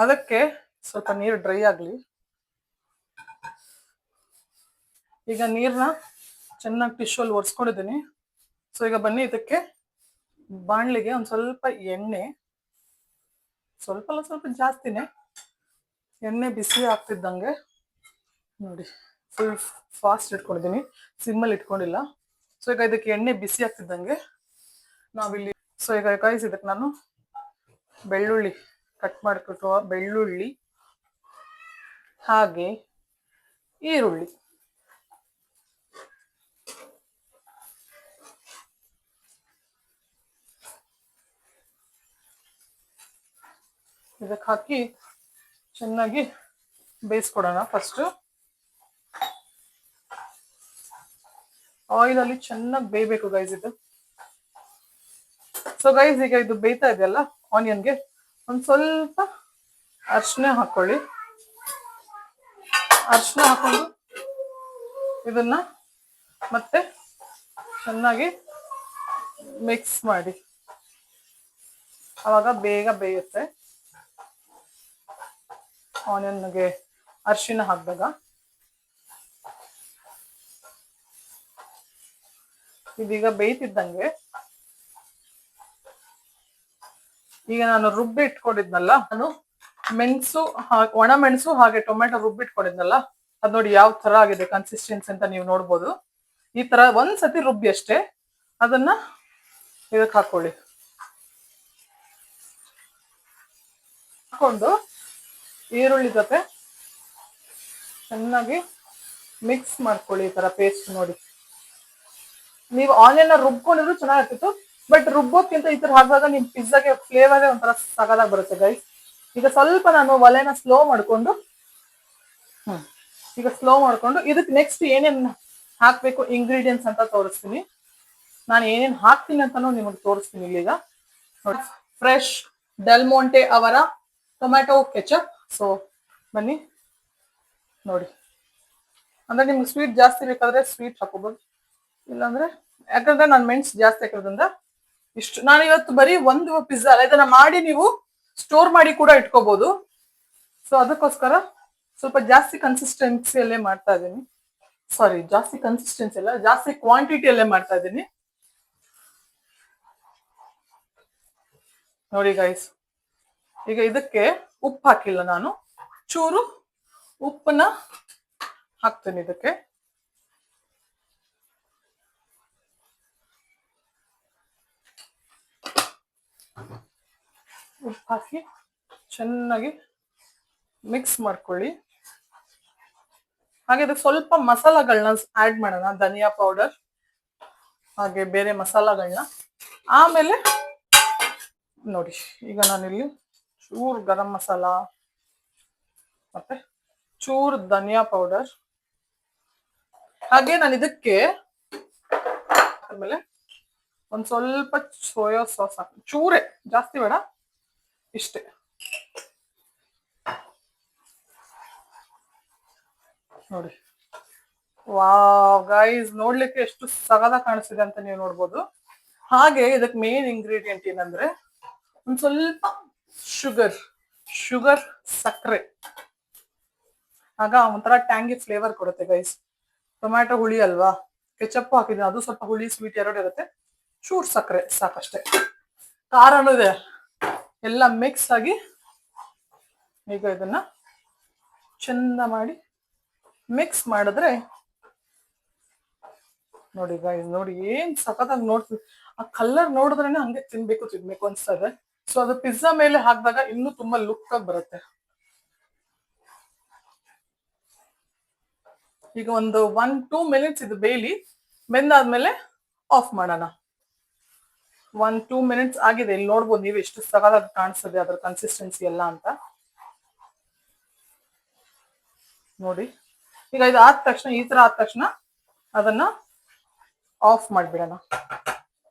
ಅದಕ್ಕೆ ಸ್ವಲ್ಪ ನೀರು ಡ್ರೈ ಆಗಲಿ. ಈಗ ನೀರನ್ನ ಚೆನ್ನಾಗಿ ಟಿಶ್ಯೂಲ್ಲಿ ಒರೆಸ್ಕೊಂಡಿದ್ದೀನಿ. ಸೊ ಈಗ ಬನ್ನಿ ಇದಕ್ಕೆ ಬಾಣಲಿಗೆ ಒಂದು ಸ್ವಲ್ಪ ಎಣ್ಣೆ, ಸ್ವಲ್ಪ ಅಲ್ಲ ಸ್ವಲ್ಪ ಜಾಸ್ತಿನೇ. ಎಣ್ಣೆ ಬಿಸಿ ಆಗ್ತಿದ್ದಂಗೆ ನೋಡಿ, ಫುಲ್ ಫಾಸ್ಟ್ ಇಟ್ಕೊಂಡಿದ್ದೀನಿ, ಸಿಮ್ಮಲ್ಲಿ ಇಟ್ಕೊಂಡಿಲ್ಲ. ಸೊ ಈಗ ಇದಕ್ಕೆ ಎಣ್ಣೆ ಬಿಸಿ ಆಗ್ತಿದ್ದಂಗೆ ನಾವಿಲ್ಲಿ, ಸೊ ಈಗ ಗೈಸ್ ಇದಕ್ಕೆ ನಾನು ಬೆಳ್ಳುಳ್ಳಿ ಕಟ್ ಮಾಡಿಕೊಟ್ಟುವ ಬೆಳ್ಳುಳ್ಳಿ ಹಾಗೆ ಈರುಳ್ಳಿ ಇದಕ್ಕೆ ಹಾಕಿ ಚೆನ್ನಾಗಿ ಬೇಯಿಸ್ಕೊಡೋಣ. ಫಸ್ಟ್ ಆಯಿಲ್ ಅಲ್ಲಿ ಚೆನ್ನಾಗಿ ಬೇಯಬೇಕು ಗೈಸ್ ಇದು. ಸೊ ಗೈಸ್ ಈಗ ಇದು ಬೇಯ್ತಾ ಇದೆಯಲ್ಲ, ಆನಿಯನ್ಗೆ ಒಂದ್ ಸ್ವಲ್ಪ ಅರಿಶಿನ ಹಾಕೊಳ್ಳಿ. ಅರಿಶಿನ ಹಾಕೊಂಡು ಇದನ್ನ ಮತ್ತೆ ಚೆನ್ನಾಗಿ ಮಿಕ್ಸ್ ಮಾಡಿ, ಅವಾಗ ಬೇಗ ಬೇಯುತ್ತೆ. ಆನಿಯನ್ಗೆ ಅರಿಶಿನ ಹಾಕಿದಾಗ ಇದೀಗ ಬೇಯ್ತಿದ್ದಂಗೆ ಈಗ ನಾನು ರುಬ್ಬಿ ಇಟ್ಕೊಂಡಿದ್ನಲ್ಲ, ನಾನು ಮೆಣಸು ಒಣ ಮೆಣಸು ಹಾಗೆ ಟೊಮೆಟೊ ರುಬ್ಬಿ ಇಟ್ಕೊಂಡಿದ್ನಲ್ಲ, ಅದ್ ನೋಡಿ ಯಾವ ತರ ಆಗಿದೆ ಕನ್ಸಿಸ್ಟೆನ್ಸಿ ಅಂತ ನೀವು ನೋಡ್ಬೋದು. ಈ ತರ ಒಂದ್ಸತಿ ರುಬ್ಬಿ ಅಷ್ಟೇ, ಅದನ್ನ ಇದಕ್ಕೆ ಹಾಕೊಳ್ಳಿ. ಹಾಕೊಂಡು ಈರುಳ್ಳಿ ಜೊತೆ ಚೆನ್ನಾಗಿ ಮಿಕ್ಸ್ ಮಾಡ್ಕೊಳ್ಳಿ. ಈ ತರ ಪೇಸ್ಟ್ ನೋಡಿ, ನೀವು ಆನಿಯನ್ ರುಬ್ಕೊಂಡಿದ್ರು ಚೆನ್ನಾಗಿರ್ತಿತ್ತು, ಬಟ್ ರುಬ್ಬೋದ್ಕಿಂತ ಈ ತರ ಹಾಕಿದಾಗ ನಿಮ್ ಪಿಜ್ಜಾಗೆ ಫ್ಲೇವರ್ ಒಂಥರ ಸಗದಾಗಿ ಬರುತ್ತೆ ಗೈಸ್. ಈಗ ಸ್ವಲ್ಪ ನಾನು ಒಲೆನ ಸ್ಲೋ ಮಾಡ್ಕೊಂಡು ಇದಕ್ಕೆ ನೆಕ್ಸ್ಟ್ ಏನೇನ್ ಹಾಕ್ಬೇಕು ಇಂಗ್ರೀಡಿಯೆಂಟ್ಸ್ ಅಂತ ತೋರಿಸ್ತೀನಿ. ನಾನು ಏನೇನ್ ಹಾಕ್ತೀನಿ ಅಂತಾನು ನಿಮಗೆ ತೋರಿಸ್ತೀನಿ ಇಲ್ಲಿಗ ನೋಡಿ. ಫ್ರೆಶ್ ಡೆಲ್ ಮೋಂಟೆ ಅವರ ಟೊಮ್ಯಾಟೊ ಕೆಚಪ್. ಸೊ ಬನ್ನಿ ನೋಡಿ, ಅಂದ್ರೆ ನಿಮ್ಗೆ ಸ್ವೀಟ್ ಜಾಸ್ತಿ ಬೇಕಾದ್ರೆ ಸ್ವೀಟ್ ಹಾಕೋಬಹುದು, ಇಲ್ಲಾಂದ್ರೆ, ಯಾಕಂದ್ರೆ ನಾನು ಮೆಣಸು ಜಾಸ್ತಿ ಹಾಕಿರೋದ್ರಿಂದ ಇಷ್ಟು. ನಾನು ಇವತ್ತು ಬರೀ ಒಂದು ಪಿಜ್ಜಾ ಅಲ್ಲ, ಇದನ್ನ ಮಾಡಿ ನೀವು ಸ್ಟೋರ್ ಮಾಡಿ ಕೂಡ ಇಟ್ಕೋಬಹುದು. ಸೊ ಅದಕ್ಕೋಸ್ಕರ ಸ್ವಲ್ಪ ಜಾಸ್ತಿ ಕನ್ಸಿಸ್ಟೆನ್ಸಿಯಲ್ಲೇ ಮಾಡ್ತಾ ಇದ್ದೀನಿ. ಸಾರಿ, ಜಾಸ್ತಿ ಕನ್ಸಿಸ್ಟೆನ್ಸಿ ಅಲ್ಲ, ಜಾಸ್ತಿ ಕ್ವಾಂಟಿಟಿಯಲ್ಲೇ ಮಾಡ್ತಾ ಇದ್ದೀನಿ ನೋಡಿ ಗೈಸ್. ಈಗ ಇದಕ್ಕೆ ಉಪ್ಪು ಹಾಕಿಲ್ಲ ನಾನು, ಚೂರು ಉಪ್ಪನ್ನ ಹಾಕ್ತೀನಿ ಇದಕ್ಕೆ. ಉಪ್ಪು ಹಾಕಿ ಚೆನ್ನಾಗಿ ಮಿಕ್ಸ್ ಮಾಡ್ಕೊಳ್ಳಿ. ಹಾಗೆ ಇದಕ್ಕೆ ಸ್ವಲ್ಪ ಮಸಾಲಾಗಳನ್ನ ಆಡ್ ಮಾಡೋಣ, ಧನಿಯಾ ಪೌಡರ್ ಹಾಗೆ ಬೇರೆ ಮಸಾಲಾಗಳನ್ನ. ಆಮೇಲೆ ನೋಡಿ, ಈಗ ನಾನಿಲ್ಲಿ ಚೂರು ಗರಂ ಮಸಾಲ ಮತ್ತೆ ಚೂರು ಧನಿಯಾ ಪೌಡರ್, ಹಾಗೆ ನಾನು ಇದಕ್ಕೆ ಆಮೇಲೆ ಒಂದ್ ಸ್ವಲ್ಪ ಸೋಯಾ ಸಾಸ್ ಹಾಕಿ, ಚೂರೆ, ಜಾಸ್ತಿ ಬೇಡ, ಇಷ್ಟೇ. ನೋಡಿ, ವಾವ್ ಗೈಸ್, ನೋಡ್ಲಿಕ್ಕೆ ಎಷ್ಟು ಸಗದ ಕಾಣಿಸ್ತಿದೆ ಅಂತ ನೀವು ನೋಡ್ಬೋದು. ಹಾಗೆ ಇದಕ್ಕೆ ಮೇನ್ ಇಂಗ್ರೀಡಿಯೆಂಟ್ ಏನಂದ್ರೆ ಒಂದ್ ಸ್ವಲ್ಪ ಶುಗರ್ ಸಕ್ಕರೆ, ಆಗ ಒಂಥರ ಟ್ಯಾಂಗಿ ಫ್ಲೇವರ್ ಕೊಡುತ್ತೆ ಗೈಸ್. ಟೊಮ್ಯಾಟೊ ಹುಳಿ ಅಲ್ವಾ, ಕೆಚಪ್ ಹಾಕಿದ್ದೀನಿ, ಅದು ಸ್ವಲ್ಪ ಹುಳಿ ಸ್ವೀಟ್ ಎರಡು ಇರುತ್ತೆ. ಚೂರ್ ಸಕ್ಕರೆ ಸಾಕಷ್ಟೇ, ಖಾರನೂ ಇದೆ, ಎಲ್ಲ ಮಿಕ್ಸ್ ಆಗಿ ಈಗ ಇದನ್ನ ಚಂದ ಮಾಡಿ ಮಿಕ್ಸ್ ಮಾಡಿದ್ರೆ ನೋಡಿ ಗೈಸ್, ನೋಡಿ ಏನ್ ಸಖತ್ತಾಗಿ ನೋಡ್ತೀವಿ. ಆ ಕಲರ್ ನೋಡಿದ್ರೇನೆ ಹಂಗೆ ತಿನ್ಬೇಕು ಅನ್ಸ್ತದೆ. ಸೊ ಅದು ಪಿಜ್ಜಾ ಮೇಲೆ ಹಾಕಿದಾಗ ಇನ್ನೂ ತುಂಬಾ ಲುಕ್ ಆಗಿ ಬರುತ್ತೆ. ಈಗ ಒಂದು 1-2 ಮಿನಿಟ್ಸ್ ಇದು ಬೇಯಲಿ, ಬೆಂದಾದ್ಮೇಲೆ ಆಫ್ ಮಾಡೋಣ. 1-2 ಮಿನಿಟ್ಸ್ ಆಗಿದೆ, ಇಲ್ಲಿ ನೋಡ್ಬೋದು ನೀವು ಎಷ್ಟು ಸಗದಾಗಿ ಕಾಣಿಸ್ತದೆ ಅದ್ರ ಕನ್ಸಿಸ್ಟೆನ್ಸಿ ಎಲ್ಲ ಅಂತ ನೋಡಿ. ಈಗ ಇದು ಆದ ತಕ್ಷಣ, ಈ ತರ ಆದ ತಕ್ಷಣ ಅದನ್ನ ಆಫ್ ಮಾಡ್ಬಿಡೋಣ.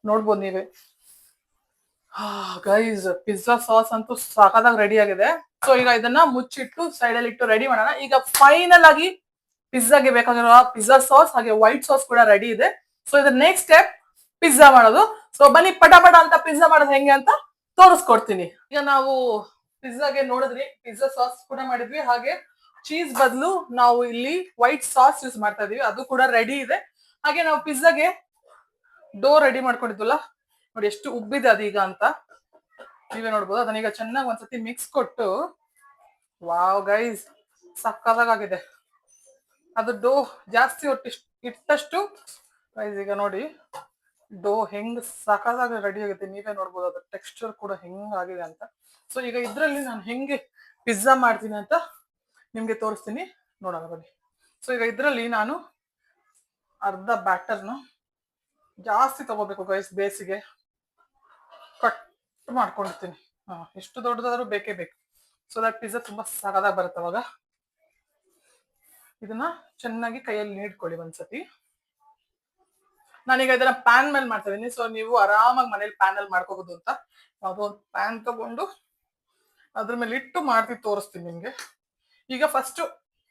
ನೋಡ್ಬೋದು ನೀವೇ ಗೈಸ್, ಪಿಜ್ಜಾ ಸಾಸ್ ಅಂತೂ ಸಾಕಾದಾಗ ರೆಡಿ ಆಗಿದೆ. ಸೊ ಈಗ ಇದನ್ನ ಮುಚ್ಚಿಟ್ಟು ಸೈಡ್ ಅಲ್ಲಿ ಇಟ್ಟು ರೆಡಿ ಮಾಡೋಣ. ಈಗ ಫೈನಲ್ ಆಗಿ ಪಿಜ್ಜಾಗೆ ಬೇಕಾಗಿರೋ ಪಿಜ್ಜಾ ಸಾಸ್ ಹಾಗೆ ವೈಟ್ ಸಾಸ್ ಕೂಡ ರೆಡಿ ಇದೆ. ಸೊ ಇದ್ರ ನೆಕ್ಸ್ಟ್ ಸ್ಟೆಪ್ ಪಿಜ್ಜಾ ಮಾಡೋದು. ಸೊ ಬನ್ನಿ ಪಟ ಅಂತ ಪಿಜ್ಜಾ ಮಾಡೋದು ಹೆಂಗೆ ಅಂತ ತೋರಿಸ್ಕೊಡ್ತೀನಿ. ಈಗ ನಾವು ಪಿಜ್ಜಾಗೆ ನೋಡಿದ್ರಿ, ಪಿಜ್ಜಾ ಸಾಸ್ ಕೂಡ ಮಾಡಿದ್ವಿ, ಹಾಗೆ ಚೀಸ್ ಬದಲು ನಾವು ಇಲ್ಲಿ ವೈಟ್ ಸಾಸ್ ಯೂಸ್ ಮಾಡ್ತಾ ಇದೀವಿ, ಅದು ಕೂಡ ರೆಡಿ ಇದೆ. ಹಾಗೆ ನಾವು ಪಿಜ್ಜಾಗೆ ಡೋ ರೆಡಿ ಮಾಡ್ಕೊಂಡಿದ್ವಲ್ಲ, ನೋಡಿ ಎಷ್ಟು ಉಬ್ಬಿದೆ ಅದೀಗ ಅಂತ. ನೀವೇ ನೋಡ್ಬೋದು. ಅದನ್ನೀಗ ಚೆನ್ನಾಗಿ ಒಂದ್ಸತಿ ಮಿಕ್ಸ್ ಕೊಟ್ಟು, ವಾವ್ ಗೈಸ್, ಸಕ್ಕದಾಗಿದೆ. ಅದು ಡೋ ಜಾಸ್ತಿ ಇಟ್ಟಷ್ಟು ಗೈಸ್, ಈಗ ನೋಡಿ ಡೋ ಹೆಂಗ್ ಸಕ್ಕದಾಗಿ ರೆಡಿ ಆಗುತ್ತೆ. ನೀವೇ ನೋಡ್ಬೋದು ಅದ್ರ ಟೆಕ್ಸ್ಚರ್ ಕೂಡ ಹೆಂಗಾಗಿದೆ ಅಂತ. ಸೊ ಈಗ ಇದ್ರಲ್ಲಿ ನಾನು ಹೆಂಗೆ ಪಿಜ್ಜಾ ಮಾಡ್ತೀನಿ ಅಂತ ನಿಮ್ಗೆ ತೋರಿಸ್ತೀನಿ, ನೋಡೋಣ ಬನ್ನಿ. ಸೊ ಈಗ ಇದ್ರಲ್ಲಿ ನಾನು ಅರ್ಧ ಬ್ಯಾಟರ್ನ ಜಾಸ್ತಿ ತಗೋಬೇಕು ಗೈಸ್, ಬೇಸಿಗೆ ಕಟ್ ಮಾಡ್ಕೊಂಡಿರ್ತೀನಿ. ಎಷ್ಟು ದೊಡ್ಡದಾದ್ರೂ ಬೇಕೇ ಬೇಕು. ಸೊ ದಟ್ ಪಿಜ್ಜಾ ತುಂಬಾ ಸಗದಾಗಿ ಬರುತ್ತೆ ಅವಾಗ. ಇದನ್ನ ಚೆನ್ನಾಗಿ ಕೈಯಲ್ಲಿ ನೀಡ್ಕೊಳ್ಳಿ ಒಂದ್ಸತಿ. ನಾನೀಗ ಇದನ್ನ ಪ್ಯಾನ್ ಮೇಲೆ ಮಾಡ್ತಾ ಇದೀನಿ. ಸೊ ನೀವು ಆರಾಮಾಗಿ ಮನೇಲಿ ಪ್ಯಾನ್ ಅಲ್ಲಿ ಮಾಡ್ಕೋಬಹುದು ಅಂತ ಯಾವುದೋ ಒಂದು ಪ್ಯಾನ್ ತಗೊಂಡು ಅದ್ರ ಮೇಲೆ ಇಟ್ಟು ಮಾಡ್ತಿ ತೋರಿಸ್ತೀನಿ ನಿಮ್ಗೆ. ಈಗ ಫಸ್ಟ್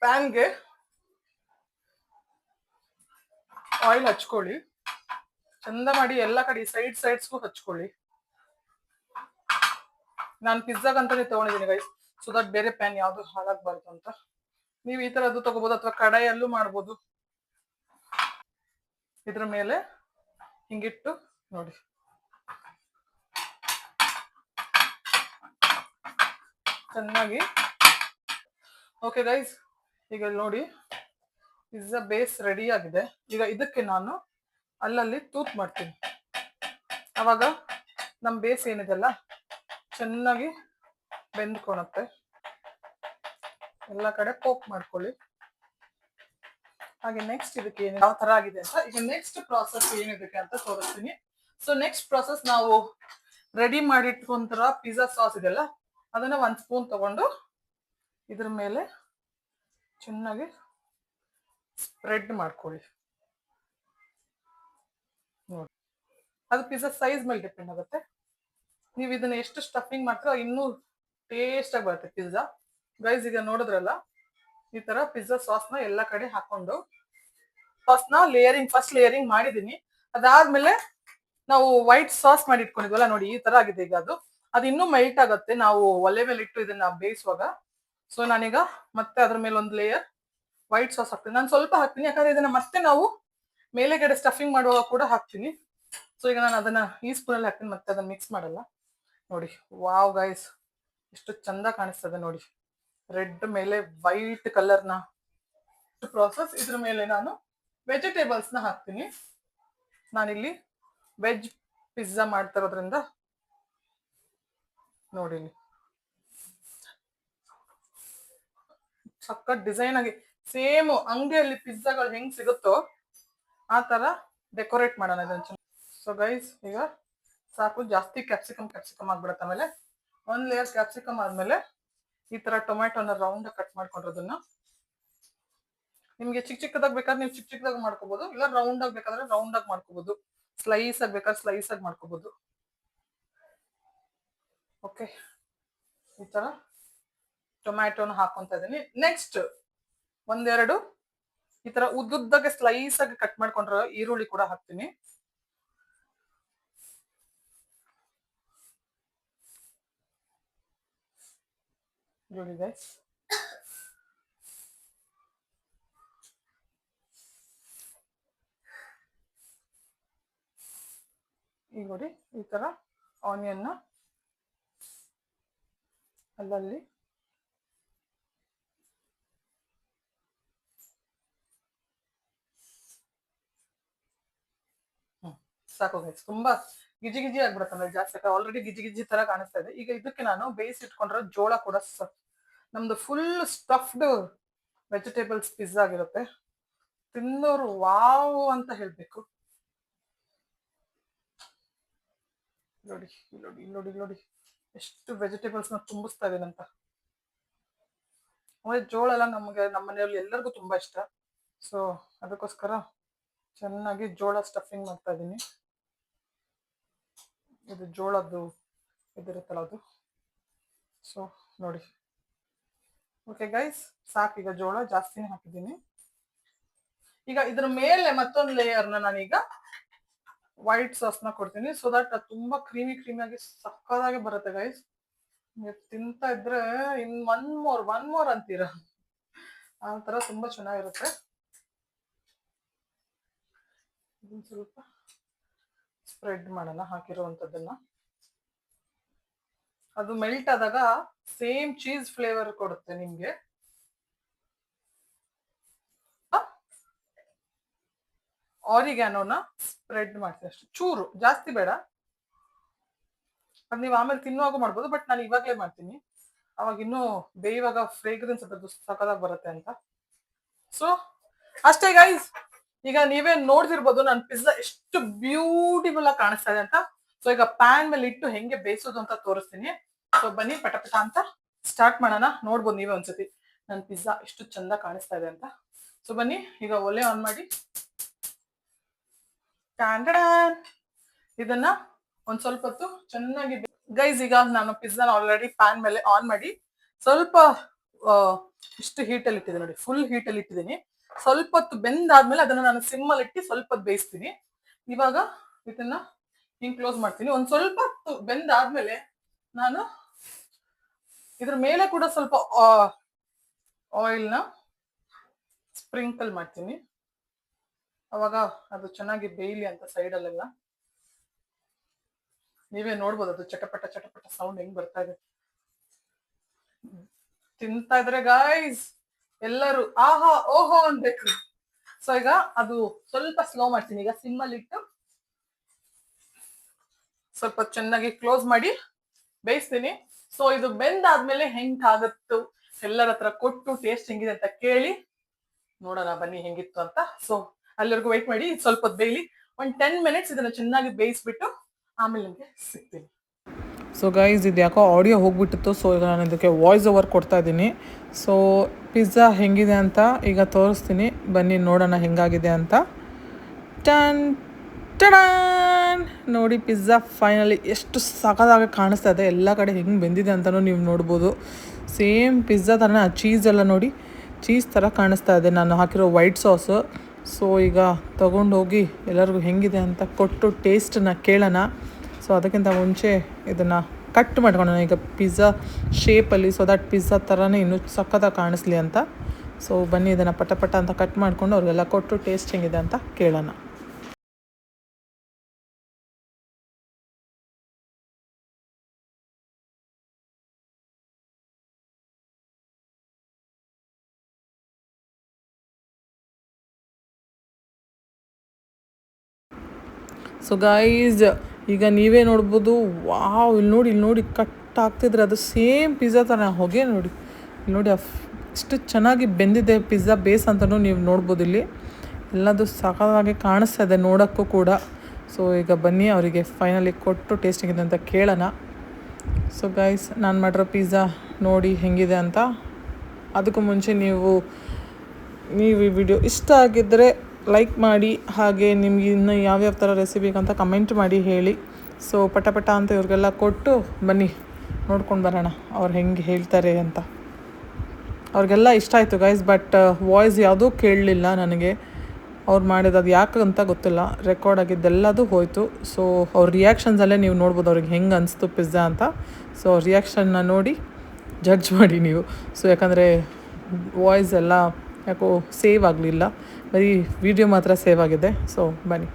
ಪ್ಯಾನ್ಗೆ ಆಯಿಲ್ ಹಚ್ಕೊಳ್ಳಿ, ಚಂದ ಮಾಡಿ ಎಲ್ಲ ಕಡೆ ಸೈಡ್ಸ್ಗೂ ಹಚ್ಕೊಳ್ಳಿ. ನಾನು ಪಿಜ್ಜಾಗಂತಾನೆ ತಗೊಂಡಿದ್ದೀನಿ ಗೈಸ್, ಸೊ ದಟ್ ಬೇರೆ ಪ್ಯಾನ್ ಯಾವ್ದು ಹಾಳಾಗಬಾರ್ದು ಅಂತ. ನೀವು ಈ ತರದ್ದು ತಗೋಬಹುದು ಅಥವಾ ಕಡಾಯಲ್ಲೂ ಮಾಡ್ಬೋದು. ಇದ್ರ ಮೇಲೆ ಹಿಂಗಿಟ್ಟು ನೋಡಿ, ಚೆನ್ನಾಗಿ. ಓಕೆ ಗೈಸ್, ಈಗ ನೋಡಿ ಪಿಜ್ಜಾ ಬೇಸ್ ರೆಡಿ ಆಗಿದೆ. ಈಗ ಇದಕ್ಕೆ ನಾನು ಅಲ್ಲಲ್ಲಿ ತೂತ್ ಮಾಡ್ತೀನಿ. ಅವಾಗ ನಮ್ಮ ಬೇಸ್ ಏನಿದೆಲ್ಲ ಚೆನ್ನಾಗಿ ಬೆಂದ್ಕೊಳತ್ತೆ. ಎಲ್ಲ ಕಡೆ ಪೋಕ್ ಮಾಡ್ಕೊಳ್ಳಿ. ಹಾಗೆ ನೆಕ್ಸ್ಟ್ ಇದಕ್ಕೆ ಯಾವ ತರ ಆಗಿದೆ ಅಂತ ಈಗ ನೆಕ್ಸ್ಟ್ ಪ್ರಾಸೆಸ್ ಏನಿದಕ್ಕೆ ಅಂತ ತೋರಿಸ್ತೀನಿ. ಸೊ ನೆಕ್ಸ್ಟ್ ಪ್ರಾಸೆಸ್, ನಾವು ರೆಡಿ ಮಾಡಿಟ್ಕೊಂತರ ಪಿಜ್ಜಾ ಸಾಸ್ ಇದೆಲ್ಲ ಅದನ್ನ 1 ಸ್ಪೂನ್ ತಗೊಂಡು ಇದ್ರ ಮೇಲೆ ಚೆನ್ನಾಗಿ ಸ್ಪ್ರೆಡ್ ಮಾಡ್ಕೊಳ್ಳಿ. ನೋಡಿ, ಅದು ಪಿಜ್ಜಾ ಸೈಜ್ ಮೇಲೆ ಡಿಪೆಂಡ್ ಆಗುತ್ತೆ. ನೀವು ಇದನ್ನ ಎಷ್ಟು ಸ್ಟಫಿಂಗ್ ಮಾಡ್ತೀರೋ ಇನ್ನೂ ಟೇಸ್ಟ್ ಆಗಿ ಬರುತ್ತೆ ಪಿಜ್ಜಾ. ಗೈಸ್, ಈಗ ನೋಡಿದ್ರಲ್ಲ, ಈ ತರ ಪಿಜ್ಜಾ ಸಾಸ್ನ ಎಲ್ಲ ಕಡೆ ಹಾಕೊಂಡು ಫಸ್ಟ್ ಲೇಯರಿಂಗ್ ಮಾಡಿದೀನಿ. ಅದಾದ್ಮೇಲೆ ನಾವು ವೈಟ್ ಸಾಸ್ ಮಾಡಿ ಇಟ್ಕೊಂಡಿದ್ವಲ್ಲ ನೋಡಿ, ಈ ತರ ಆಗಿದೆ. ಈಗ ಅದು ಇನ್ನೂ ಮೆಲ್ಟ್ ಆಗುತ್ತೆ ನಾವು ಒಲೆ ಮೇಲೆ ಇಟ್ಟು ಇದನ್ನ ಬೇಯಿಸುವಾಗ. ಸೊ ನಾನೀಗ ಮತ್ತೆ ಅದ್ರ ಮೇಲೆ ಒಂದು ಲೇಯರ್ ವೈಟ್ ಸಾಸ್ ಹಾಕ್ತೀನಿ. ನಾನು ಸ್ವಲ್ಪ ಹಾಕ್ತೀನಿ, ಯಾಕಂದ್ರೆ ಇದನ್ನ ಮತ್ತೆ ನಾವು ಮೇಲೆಗಡೆ ಸ್ಟಫಿಂಗ್ ಮಾಡುವಾಗ ಕೂಡ ಹಾಕ್ತೀನಿ. ಸೊ ಈಗ ನಾನು ಅದನ್ನ ಈ ಸ್ಪೂನಲ್ಲಿ ಹಾಕ್ತೀನಿ, ಮತ್ತೆ ಅದನ್ನ ಮಿಕ್ಸ್ ಮಾಡಲ್ಲ. ನೋಡಿ, ವಾವ್ ಗೈಸ್, ಎಷ್ಟು ಚಂದ ಕಾಣಿಸ್ತದೆ ನೋಡಿ, ರೆಡ್ ಮೇಲೆ ವೈಟ್ ಕಲರ್ನ ಪ್ರಾಸೆಸ್. ಇದ್ರ ಮೇಲೆ ನಾನು ವೆಜಿಟೇಬಲ್ಸ್ನ ಹಾಕ್ತೀನಿ. ನಾನಿಲ್ಲಿ ವೆಜ್ ಪಿಜ್ಜಾ ಮಾಡ್ತಾ ಇರೋದ್ರಿಂದ ನೋಡಿ, ಸಖತ್ ಡಿಸೈನ್ ಆಗಿ ಸೇಮ್ ಅಂಗಡಿಯಲ್ಲಿ ಪಿಜ್ಜಾಗಳು ಹೆಂಗ್ ಸಿಗುತ್ತೋ ಆ ತರ ಡೆಕೋರೇಟ್ ಮಾಡೋಣ ಇದನ್ನ. ಸೊ ಗೈಸ್, ಈಗ ಸಾಕು, ಜಾಸ್ತಿ ಕ್ಯಾಪ್ಸಿಕಮ್ ಆಗ್ಬಿಡತ್ತೆ. ಆಮೇಲೆ 1 ಲೇಯರ್ ಕ್ಯಾಪ್ಸಿಕಮ್ ಆದ್ಮೇಲೆ ಈ ತರ ಟೊಮ್ಯಾಟೋನ ರೌಂಡ್ ಕಟ್ ಮಾಡ್ಕೊಂಡಿರೋದನ್ನ, ನಿಮ್ಗೆ ಚಿಕ್ಕದಾಗಿ ಬೇಕಾದ್ರೆ ನೀವು ಚಿಕ್ಕದಾಗಿ ಮಾಡ್ಕೋಬಹುದು, ಇಲ್ಲ ರೌಂಡ್ ಆಗಿ ಬೇಕಾದ್ರೆ ರೌಂಡ್ ಆಗಿ ಮಾಡ್ಕೋಬಹುದು, ಸ್ಲೈಸ್ ಆಗಿ ಬೇಕಾದ್ರೆ ಸ್ಲೈಸ್ ಆಗಿ ಮಾಡ್ಕೋಬಹುದು. ಓಕೆ, ಈ ತರ ಟೊಮ್ಯಾಟೋನ ಹಾಕೊಂತ ಇದೀನಿ. ನೆಕ್ಸ್ಟ್ ಒಂದೆರಡು ಈ ತರ ಉದ್ದುದ್ದಗೆ ಸ್ಲೈಸ್ ಆಗಿ ಕಟ್ ಮಾಡ್ಕೊಂಡಿರೋ ಈರುಳ್ಳಿ ಕೂಡ ಹಾಕ್ತೀನಿ. ನೋಡಿ ಗೈಸ್, ಈಗ ನೋಡಿ ಈ ತರ ಆನಿಯನ್ನ ಅಲ್ಲಲ್ಲಿ ಸಾಕು ಗೈಸ್. ತುಂಬಾ ಗಿಜಿ ಗಿಜಿ ಆಗ್ಬಿಡುತ್ತೆ ಅಂದ್ರೆ ಜಾಸ್ತಿ, ಆಲ್ರೆಡಿ ಗಿಜಿ ಗಿಜಿ ತರ ಕಾಣಿಸ್ತಾ ಇದೆ. ಈಗ ಇದಕ್ಕೆ ನಾನು ಬೇಯಿಸಿಟ್ಕೊಂಡಿರೋ ಜೋಳ ಕೂಡ ನಮ್ದು ಫುಲ್ ಸ್ಟಫ್ಡ್ ವೆಜಿಟೇಬಲ್ಸ್ ಪಿಜ್ಜಾ ಆಗಿರುತ್ತೆ. ತಿನ್ನೋರು ವಾವ್ ಅಂತ ಹೇಳ್ಬೇಕು. ನೋಡಿ ನೋಡಿ ನೋಡಿ ನೋಡಿ ಎಷ್ಟು ವೆಜಿಟೇಬಲ್ಸ್ ನ ತುಂಬಿಸ್ತಾ ಇದೀನಂತ. ಆಮೇಲೆ ಜೋಳ ಎಲ್ಲ ನಮ್ಮ ಮನೆಯಲ್ಲಿ ಎಲ್ಲರಿಗೂ ತುಂಬಾ ಇಷ್ಟ. ಸೊ ಅದಕ್ಕೋಸ್ಕರ ಚೆನ್ನಾಗಿ ಜೋಳ ಸ್ಟಫಿಂಗ್ ಮಾಡ್ತಾ ಇದ್ದೀನಿ. ಇದು ಜೋಳದ್ದು ಇದಿರುತ್ತಲ್ಲ ಅದು. ಸೊ ನೋಡಿ, ಓಕೆ ಗೈಸ್, ಸಾಕು. ಈಗ ಜೋಳ ಜಾಸ್ತಿನೇ ಹಾಕಿದ್ದೀನಿ. ಈಗ ಇದ್ರ ಮೇಲೆ ಮತ್ತೊಂದು ಲೇಯರ್ನ ನಾನೀಗ ವೈಟ್ ಸಾಸ್ನ ಕೊಡ್ತೀನಿ. ಸೊ ದಟ್ ಅದು ತುಂಬಾ ಕ್ರೀಮಿಯಾಗಿ ಸಕ್ಕದಾಗಿ ಬರುತ್ತೆ ಗೈಸ್. ನೀವು ತಿಂತಾ ಇದ್ರೆ ಇನ್ ಒನ್ ಮೋರ್ ಅಂತೀರ, ಆ ತರ ತುಂಬಾ ಚೆನ್ನಾಗಿರುತ್ತೆ. ಇದನ್ನ ಸ್ವಲ್ಪ ಸ್ಪ್ರೆಡ್ ಮಾಡೋಣ ಹಾಕಿರುವಂಥದ್ದನ್ನ. ಅದು ಮೆಲ್ಟ್ ಆದಾಗ ಸೇಮ್ ಚೀಸ್ ಫ್ಲೇವರ್ ಕೊಡುತ್ತೆ ನಿಮ್ಗೆ. ಆರಿಗ್ಯಾನೋನ ಸ್ಪ್ರೆಡ್ ಮಾಡ್ತೀನಿ ಅಷ್ಟು, ಚೂರು, ಜಾಸ್ತಿ ಬೇಡ. ಅದು ನೀವು ಆಮೇಲೆ ತಿನ್ನುವಾಗ ಮಾಡ್ಬೋದು, ಬಟ್ ನಾನು ಇವಾಗಲೇ ಮಾಡ್ತೀನಿ, ಅವಾಗ ಇನ್ನೂ ಬೇಯುವಾಗ ಫ್ರೇಗ್ರೆನ್ಸ್ ಅದರದ್ದು ಸಖತ್ತಾಗಿ ಬರುತ್ತೆ ಅಂತ. ಸೊ ಅಷ್ಟೇ ಗೈಸ್, ಈಗ ನೀವೇ ನೋಡ್ತಿರ್ಬೋದು ನನ್ನ ಪಿಜ್ಜಾ ಎಷ್ಟು ಬ್ಯೂಟಿಫುಲ್ ಆಗಿ ಕಾಣಿಸ್ತಾ ಇದೆ ಅಂತ. ಸೊ ಈಗ ಪ್ಯಾನ್ ಮೇಲೆ ಇಟ್ಟು ಹೆಂಗೆ ಬೇಯಿಸೋದು ಅಂತ ತೋರಿಸ್ತೀನಿ. ಸೊ ಬನ್ನಿ ಪಟ ಅಂತ ಸ್ಟಾರ್ಟ್ ಮಾಡೋಣ. ನೋಡ್ಬೋದು ನೀವೇ ಒಂದ್ಸತಿ ನನ್ನ ಪಿಜ್ಜಾ ಎಷ್ಟು ಚಂದ ಕಾಣಿಸ್ತಾ ಇದೆ ಅಂತ. ಸೊ ಬನ್ನಿ ಈಗ ಒಲೆ ಆನ್ ಮಾಡಿ ಇದನ್ನ ಒಂದ್ ಸ್ವಲ್ಪ ಹೊತ್ತು ಚೆನ್ನಾಗಿ ಗೈಸ್, ಈಗ ನಾನು ಪಿಜ್ಜಾನ ಆಲ್ರೆಡಿ ಪ್ಯಾನ್ ಮೇಲೆ ಆನ್ ಮಾಡಿ ಸ್ವಲ್ಪ ಇಷ್ಟು ಹೀಟಲ್ಲಿ ಇಟ್ಟಿದ್ದೀನಿ ನೋಡಿ, ಫುಲ್ ಹೀಟಲ್ಲಿ ಇಟ್ಟಿದ್ದೀನಿ. ಸ್ವಲ್ಪ ಹೊತ್ತು ಬೆಂದಾದ್ಮೇಲೆ ಅದನ್ನ ನಾನು ಸಿಮ್ಮಲ್ಲಿ ಇಟ್ಟು ಸ್ವಲ್ಪ ಹೊತ್ತು ಬೇಯಿಸ್ತೀನಿ. ಇವಾಗ ಇದನ್ನ ಹಿಂಗ್ ಕ್ಲೋಸ್ ಮಾಡ್ತೀನಿ. ಒಂದ್ ಸ್ವಲ್ಪ ಹೊತ್ತು ಬೆಂದಾದ್ಮೇಲೆ ನಾನು ಇದ್ರ ಮೇಲೆ ಕೂಡ ಸ್ವಲ್ಪ ಆಯಿಲ್ನ ಸ್ಪ್ರಿಂಕಲ್ ಮಾಡ್ತೀನಿ, ಅವಾಗ ಅದು ಚೆನ್ನಾಗಿ ಬೇಯಲಿ ಅಂತ ಸೈಡಲ್ಲೆಲ್ಲ. ನೀವೇ ನೋಡ್ಬೋದು ಅದು ಚಟಪಟ ಚಟಪಟ ಸೌಂಡ್ ಹೆಂಗ್ ಬರ್ತಾ ಇದೆ. ತಿಂತಾ ಇದ್ರೆ ಗಾಯ್ಸ್ ಎಲ್ಲರೂ ಆಹಾ ಓಹೋ ಅನ್ಬೇಕು. ಸೊ ಈಗ ಅದು ಸ್ವಲ್ಪ ಸ್ಲೋ ಮಾಡ್ತೀನಿ, ಈಗ ಸಿಮ್ಮಲ್ಲಿ ಇಟ್ಟು ಸ್ವಲ್ಪ ಚೆನ್ನಾಗಿ ಕ್ಲೋಸ್ ಮಾಡಿ ಬೇಯಿಸ್ತೀನಿ. ಸೊ ಇದು ಬೆಂದಾದ್ಮೇಲೆ ಹೆಂಗಾಗತ್ತು ಎಲ್ಲರ ಹತ್ರ ಕೊಟ್ಟು ಟೇಸ್ಟ್ ಹೆಂಗಿದೆ ಅಂತ ಕೇಳಿ ನೋಡೋಣ ಬನ್ನಿ ಹೆಂಗಿತ್ತು ಅಂತ. ಸೊ ಅಲ್ಲಿವರೆಗೂ ವೆಯ್ಟ್ ಮಾಡಿ, ಸ್ವಲ್ಪ ಹೊತ್ತು ಬೇಯಲಿ. ಒಂದು 10 ಮಿನಿಟ್ಸ್ ಇದನ್ನ ಚೆನ್ನಾಗಿ ಬೇಯಿಸ್ಬಿಟ್ಟು ಆಮೇಲೆ ನಿಮಗೆ ಸಿಗ್ತೀನಿ. ಸೊ ಗೈಸ್, ಇದು ಯಾಕೋ ಆಡಿಯೋ ಹೋಗ್ಬಿಟ್ಟಿತ್ತು, ಸೊ ಈಗ ನಾನು ಇದಕ್ಕೆ ವಾಯ್ಸ್ ಓವರ್ ಕೊಡ್ತಾ ಇದ್ದೀನಿ. ಸೊ ಪಿಜ್ಜಾ ಹೆಂಗಿದೆ ಅಂತ ಈಗ ತೋರಿಸ್ತೀನಿ, ಬನ್ನಿ ನೋಡೋಣ ಹೆಂಗಾಗಿದೆ ಅಂತ. ಟನ್ ಟಡಾನ್, ನೋಡಿ ಪಿಜ್ಜಾ ಫೈನಲಿ ಎಷ್ಟು ಸಖತ್ತಾಗಿ ಕಾಣಿಸ್ತಾ ಇದೆ. ಎಲ್ಲ ಕಡೆ ಹೆಂಗೆ ಬೆಂದಿದೆ ಅಂತಲೂ ನೀವು ನೋಡ್ಬೋದು. ಸೇಮ್ ಪಿಜ್ಜಾ ಥರನೇ ಆ ಚೀಸ್ ಎಲ್ಲ ನೋಡಿ ಚೀಸ್ ಥರ ಕಾಣಿಸ್ತಾ ಇದೆ, ನಾನು ಹಾಕಿರೋ ವೈಟ್ ಸಾಸು. ಸೊ ಈಗ ತೊಗೊಂಡೋಗಿ ಎಲ್ಲರಿಗೂ ಹೆಂಗಿದೆ ಅಂತ ಕೊಟ್ಟು ಟೇಸ್ಟನ್ನ ಕೇಳೋಣ. ಸೊ ಅದಕ್ಕಿಂತ ಮುಂಚೆ ಇದನ್ನು ಕಟ್ ಮಾಡ್ಕೊಳ್ಳೋಣ ಈಗ ಪಿಜ್ಜಾ ಶೇಪಲ್ಲಿ, ಸೊ ದಟ್ ಪಿಜ್ಜಾ ಥರನೇ ಇನ್ನೂ ಸಖತ್ತಾಗಿ ಕಾಣಿಸ್ಲಿ ಅಂತ. ಸೊ ಬನ್ನಿ ಇದನ್ನು ಪಟ ಅಂತ ಕಟ್ ಮಾಡಿಕೊಂಡು ಅವ್ರಿಗೆಲ್ಲ ಕೊಟ್ಟು ಟೇಸ್ಟ್ ಹೆಂಗಿದೆ ಅಂತ ಕೇಳೋಣ. ಸೊ ಗೈಸ್, ಈಗ ನೀವೇ ನೋಡ್ಬೋದು, ವಾವ್, ಇಲ್ಲಿ ನೋಡಿ ಕಟ್ ಆಗ್ತಿದ್ರೆ ಅದು ಸೇಮ್ ಪಿಜ್ಜಾ ಥರ ಹೊಗೆ ನೋಡಿ, ಇಲ್ಲಿ ನೋಡಿ ಎಷ್ಟು ಚೆನ್ನಾಗಿ ಬೆಂದಿದೆ ಪಿಜ್ಜಾ ಬೇಸ್ ಅಂತಲೂ ನೀವು ನೋಡ್ಬೋದು. ಇಲ್ಲಿ ಎಲ್ಲದು ಸಖತ್ತಾಗಿ ಕಾಣಿಸ್ತಾ ಇದೆ ನೋಡೋಕ್ಕೂ ಕೂಡ. ಸೊ ಈಗ ಬನ್ನಿ ಅವರಿಗೆ ಫೈನಲಿ ಕೊಟ್ಟು ಟೇಸ್ಟ್ ಹೆಂಗಿದೆ ಅಂತ ಕೇಳೋಣ. ಸೊ ಗೈಸ್, ನಾನು ಮಾಡಿರೋ ಪಿಜ್ಜಾ ನೋಡಿ ಹೆಂಗಿದೆ ಅಂತ. ಅದಕ್ಕೂ ಮುಂಚೆ ನೀವು ಈ ವಿಡಿಯೋ ಇಷ್ಟ ಆಗಿದ್ದರೆ ಲೈಕ್ ಮಾಡಿ, ಹಾಗೆ ನಿಮ್ಗೆ ಇನ್ನು ಯಾವ್ಯಾವ ಥರ ರೆಸಿಪಿ ಅಂತ ಕಮೆಂಟ್ ಮಾಡಿ ಹೇಳಿ. ಸೊ ಪಟ ಅಂತ ಇವ್ರಿಗೆಲ್ಲ ಕೊಟ್ಟು ಬನ್ನಿ ನೋಡ್ಕೊಂಡು ಬರೋಣ ಅವ್ರು ಹೆಂಗೆ ಹೇಳ್ತಾರೆ ಅಂತ. ಅವ್ರಿಗೆಲ್ಲ ಇಷ್ಟ ಆಯಿತು ಗೈಸ್, ಬಟ್ ವಾಯ್ಸ್ ಯಾವುದೂ ಕೇಳಲಿಲ್ಲ ನನಗೆ. ಅವ್ರು ಮಾಡಿದ್ದು ಅದು ಯಾಕೆ ಅಂತ ಗೊತ್ತಿಲ್ಲ, ರೆಕಾರ್ಡ್ ಆಗಿದ್ದೆಲ್ಲದು ಹೋಯಿತು. ಸೊ ಅವ್ರ ರಿಯಾಕ್ಷನ್ಸಲ್ಲೇ ನೀವು ನೋಡ್ಬೋದು ಅವ್ರಿಗೆ ಹೆಂಗೆ ಅನಿಸ್ತು ಪಿಜ್ಜಾ ಅಂತ. ಸೊ ರಿಯಾಕ್ಷನ್ನ ನೋಡಿ ಜಡ್ಜ್ ಮಾಡಿ ನೀವು. ಸೊ ಯಾಕಂದರೆ ವಾಯ್ಸ್ ಎಲ್ಲ ಯಾಕೋ ಸೇವ್ ಆಗಲಿಲ್ಲ, ಬರೀ ವಿಡಿಯೋ ಮಾತ್ರ ಸೇವ್ ಆಗಿದೆ. ಸೊ ಬನ್ನಿ.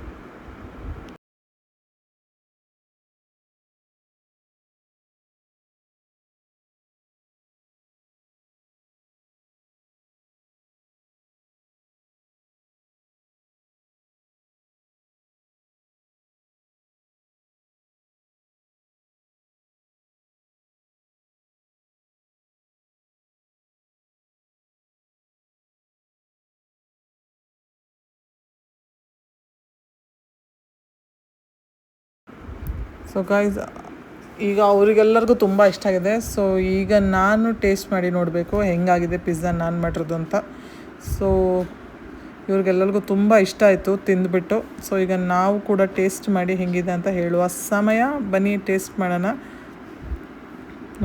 ಸೊ ಗೈಸ್, ಈಗ ಅವರಿಗೆಲ್ಲರಿಗೂ ತುಂಬ ಇಷ್ಟ ಆಗಿದೆ. ಸೊ ಈಗ ನಾನು ಟೇಸ್ಟ್ ಮಾಡಿ ನೋಡಬೇಕು ಹೆಂಗಾಗಿದೆ ಪಿಜ್ಜಾ ನಾನು ಮಾಡಿರೋದು ಅಂತ. ಸೊ ಇವ್ರಿಗೆಲ್ಲರಿಗೂ ತುಂಬ ಇಷ್ಟ ಆಯಿತು ತಿಂದುಬಿಟ್ಟು. ಸೊ ಈಗ ನಾವು ಕೂಡ ಟೇಸ್ಟ್ ಮಾಡಿ ಹೆಂಗಿದೆ ಅಂತ ಹೇಳುವ ಸಮಯ. ಬನ್ನಿ ಟೇಸ್ಟ್ ಮಾಡೋಣ.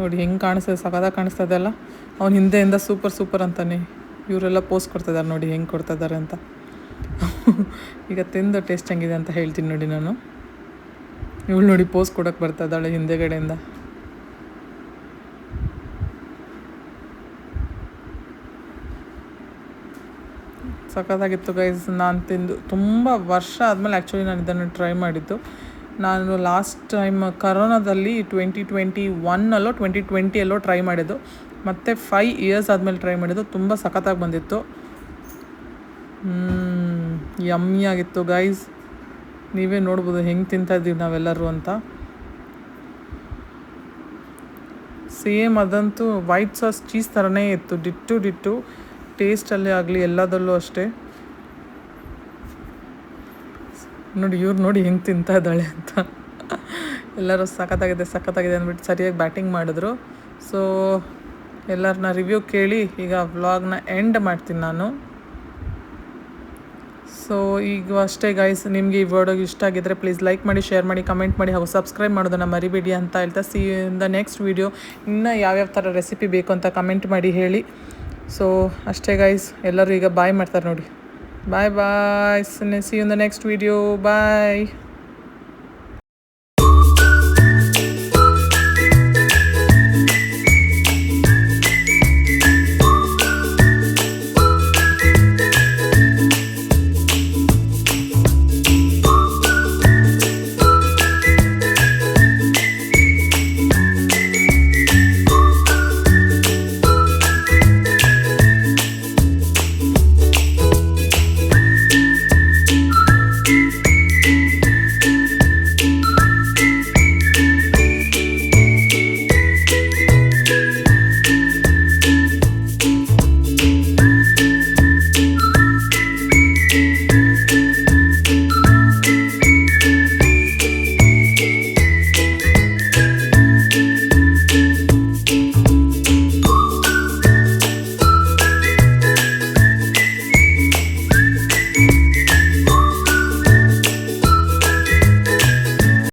ನೋಡಿ ಹೆಂಗೆ ಕಾಣಿಸ್ತದೆ, ಸಖತ್ತಾಗಿ ಕಾಣಿಸ್ತದೆ ಅಲ್ಲ. ಅವ್ನು ಹಿಂದೆಯಿಂದ ಸೂಪರ್ ಅಂತಾನೆ ಇವರೆಲ್ಲ ಪೋಸ್ಟ್ ಕೊಡ್ತಿದ್ದಾರೆ ನೋಡಿ ಹೆಂಗೆ ಕೊಡ್ತಿದ್ದಾರೆ ಅಂತ. ಈಗ ತಿಂದು ಟೇಸ್ಟ್ ಹೆಂಗಿದೆ ಅಂತ ಹೇಳ್ತೀನಿ ನೋಡಿ. ನಾನು ಇವಳು ನೋಡಿ ಪೋಸ್ ಕೊಡೋಕ್ಕೆ ಬರ್ತಾ ಇದ್ದಾಳೆ ಹಿಂದೆಗಡೆಯಿಂದ. ಸಖತ್ತಾಗಿತ್ತು ಗೈಸ್. ನಾನು ತಿಂದು ತುಂಬ ವರ್ಷ ಆದಮೇಲೆ ಆ್ಯಕ್ಚುಲಿ ನಾನು ಇದನ್ನು ಟ್ರೈ ಮಾಡಿದ್ದು. ನಾನು ಲಾಸ್ಟ್ ಟೈಮ್ ಕರೋನಾದಲ್ಲಿ 2021 2020 ಟ್ರೈ ಮಾಡಿದ್ದು, ಮತ್ತು 5 ಇಯರ್ಸ್ ಆದಮೇಲೆ ಟ್ರೈ ಮಾಡಿದ್ದು. ತುಂಬ ಸಖತ್ತಾಗಿ ಬಂದಿತ್ತು. ಯಮ್ಮಿ ಆಗಿತ್ತು ಗೈಸ್. ನೀವೇ ನೋಡ್ಬೋದು ಹೆಂಗೆ ತಿಂತಾಯಿದ್ದೀವಿ ನಾವೆಲ್ಲರೂ ಅಂತ. ಸೇಮ್ ಅದಂತೂ ವೈಟ್ ಸಾಸ್ ಚೀಸ್ ಥರನೇ ಇತ್ತು, ಡಿಟ್ಟು ಟೇಸ್ಟಲ್ಲೇ ಆಗಲಿ ಎಲ್ಲದರಲ್ಲೂ ಅಷ್ಟೇ. ನೋಡಿ ಇವ್ರು ನೋಡಿ ಹೆಂಗೆ ತಿಂತಾ ಇದ್ದಾಳೆ ಅಂತ. ಎಲ್ಲರೂ ಸಖತ್ತಾಗಿದೆ ಅಂದ್ಬಿಟ್ಟು ಸರಿಯಾಗಿ ಬ್ಯಾಟಿಂಗ್ ಮಾಡಿದ್ರು. ಸೊ ಎಲ್ಲರನ್ನ ರಿವ್ಯೂ ಕೇಳಿ ಈಗ ವ್ಲಾಗ್ನ ಎಂಡ್ ಮಾಡ್ತೀನಿ ನಾನು. ಸೊ ಈಗ ಅಷ್ಟೇ ಗೈಸ್, ನಿಮಗೆ ಈ ವಿಡಿಯೋ ಇಷ್ಟ ಆಗಿದ್ದರೆ ಪ್ಲೀಸ್ ಲೈಕ್ ಮಾಡಿ, ಶೇರ್ ಮಾಡಿ, ಕಮೆಂಟ್ ಮಾಡಿ ಹಾಗೂ ಸಬ್ಸ್ಕ್ರೈಬ್ ಮಾಡೋದನ್ನು ಮರಿಬೇಡಿ ಅಂತ ಹೇಳ್ತಾ, C in the next video. ಇನ್ನೂ ಯಾವ್ಯಾವ ಥರ ರೆಸಿಪಿ ಬೇಕು ಅಂತ ಕಮೆಂಟ್ ಮಾಡಿ ಹೇಳಿ. ಸೊ ಅಷ್ಟೇ ಗೈಸ್, ಎಲ್ಲರೂ ಈಗ ಬಾಯ್ ಮಾಡ್ತಾರೆ ನೋಡಿ. Bye see you in the next video. Bye.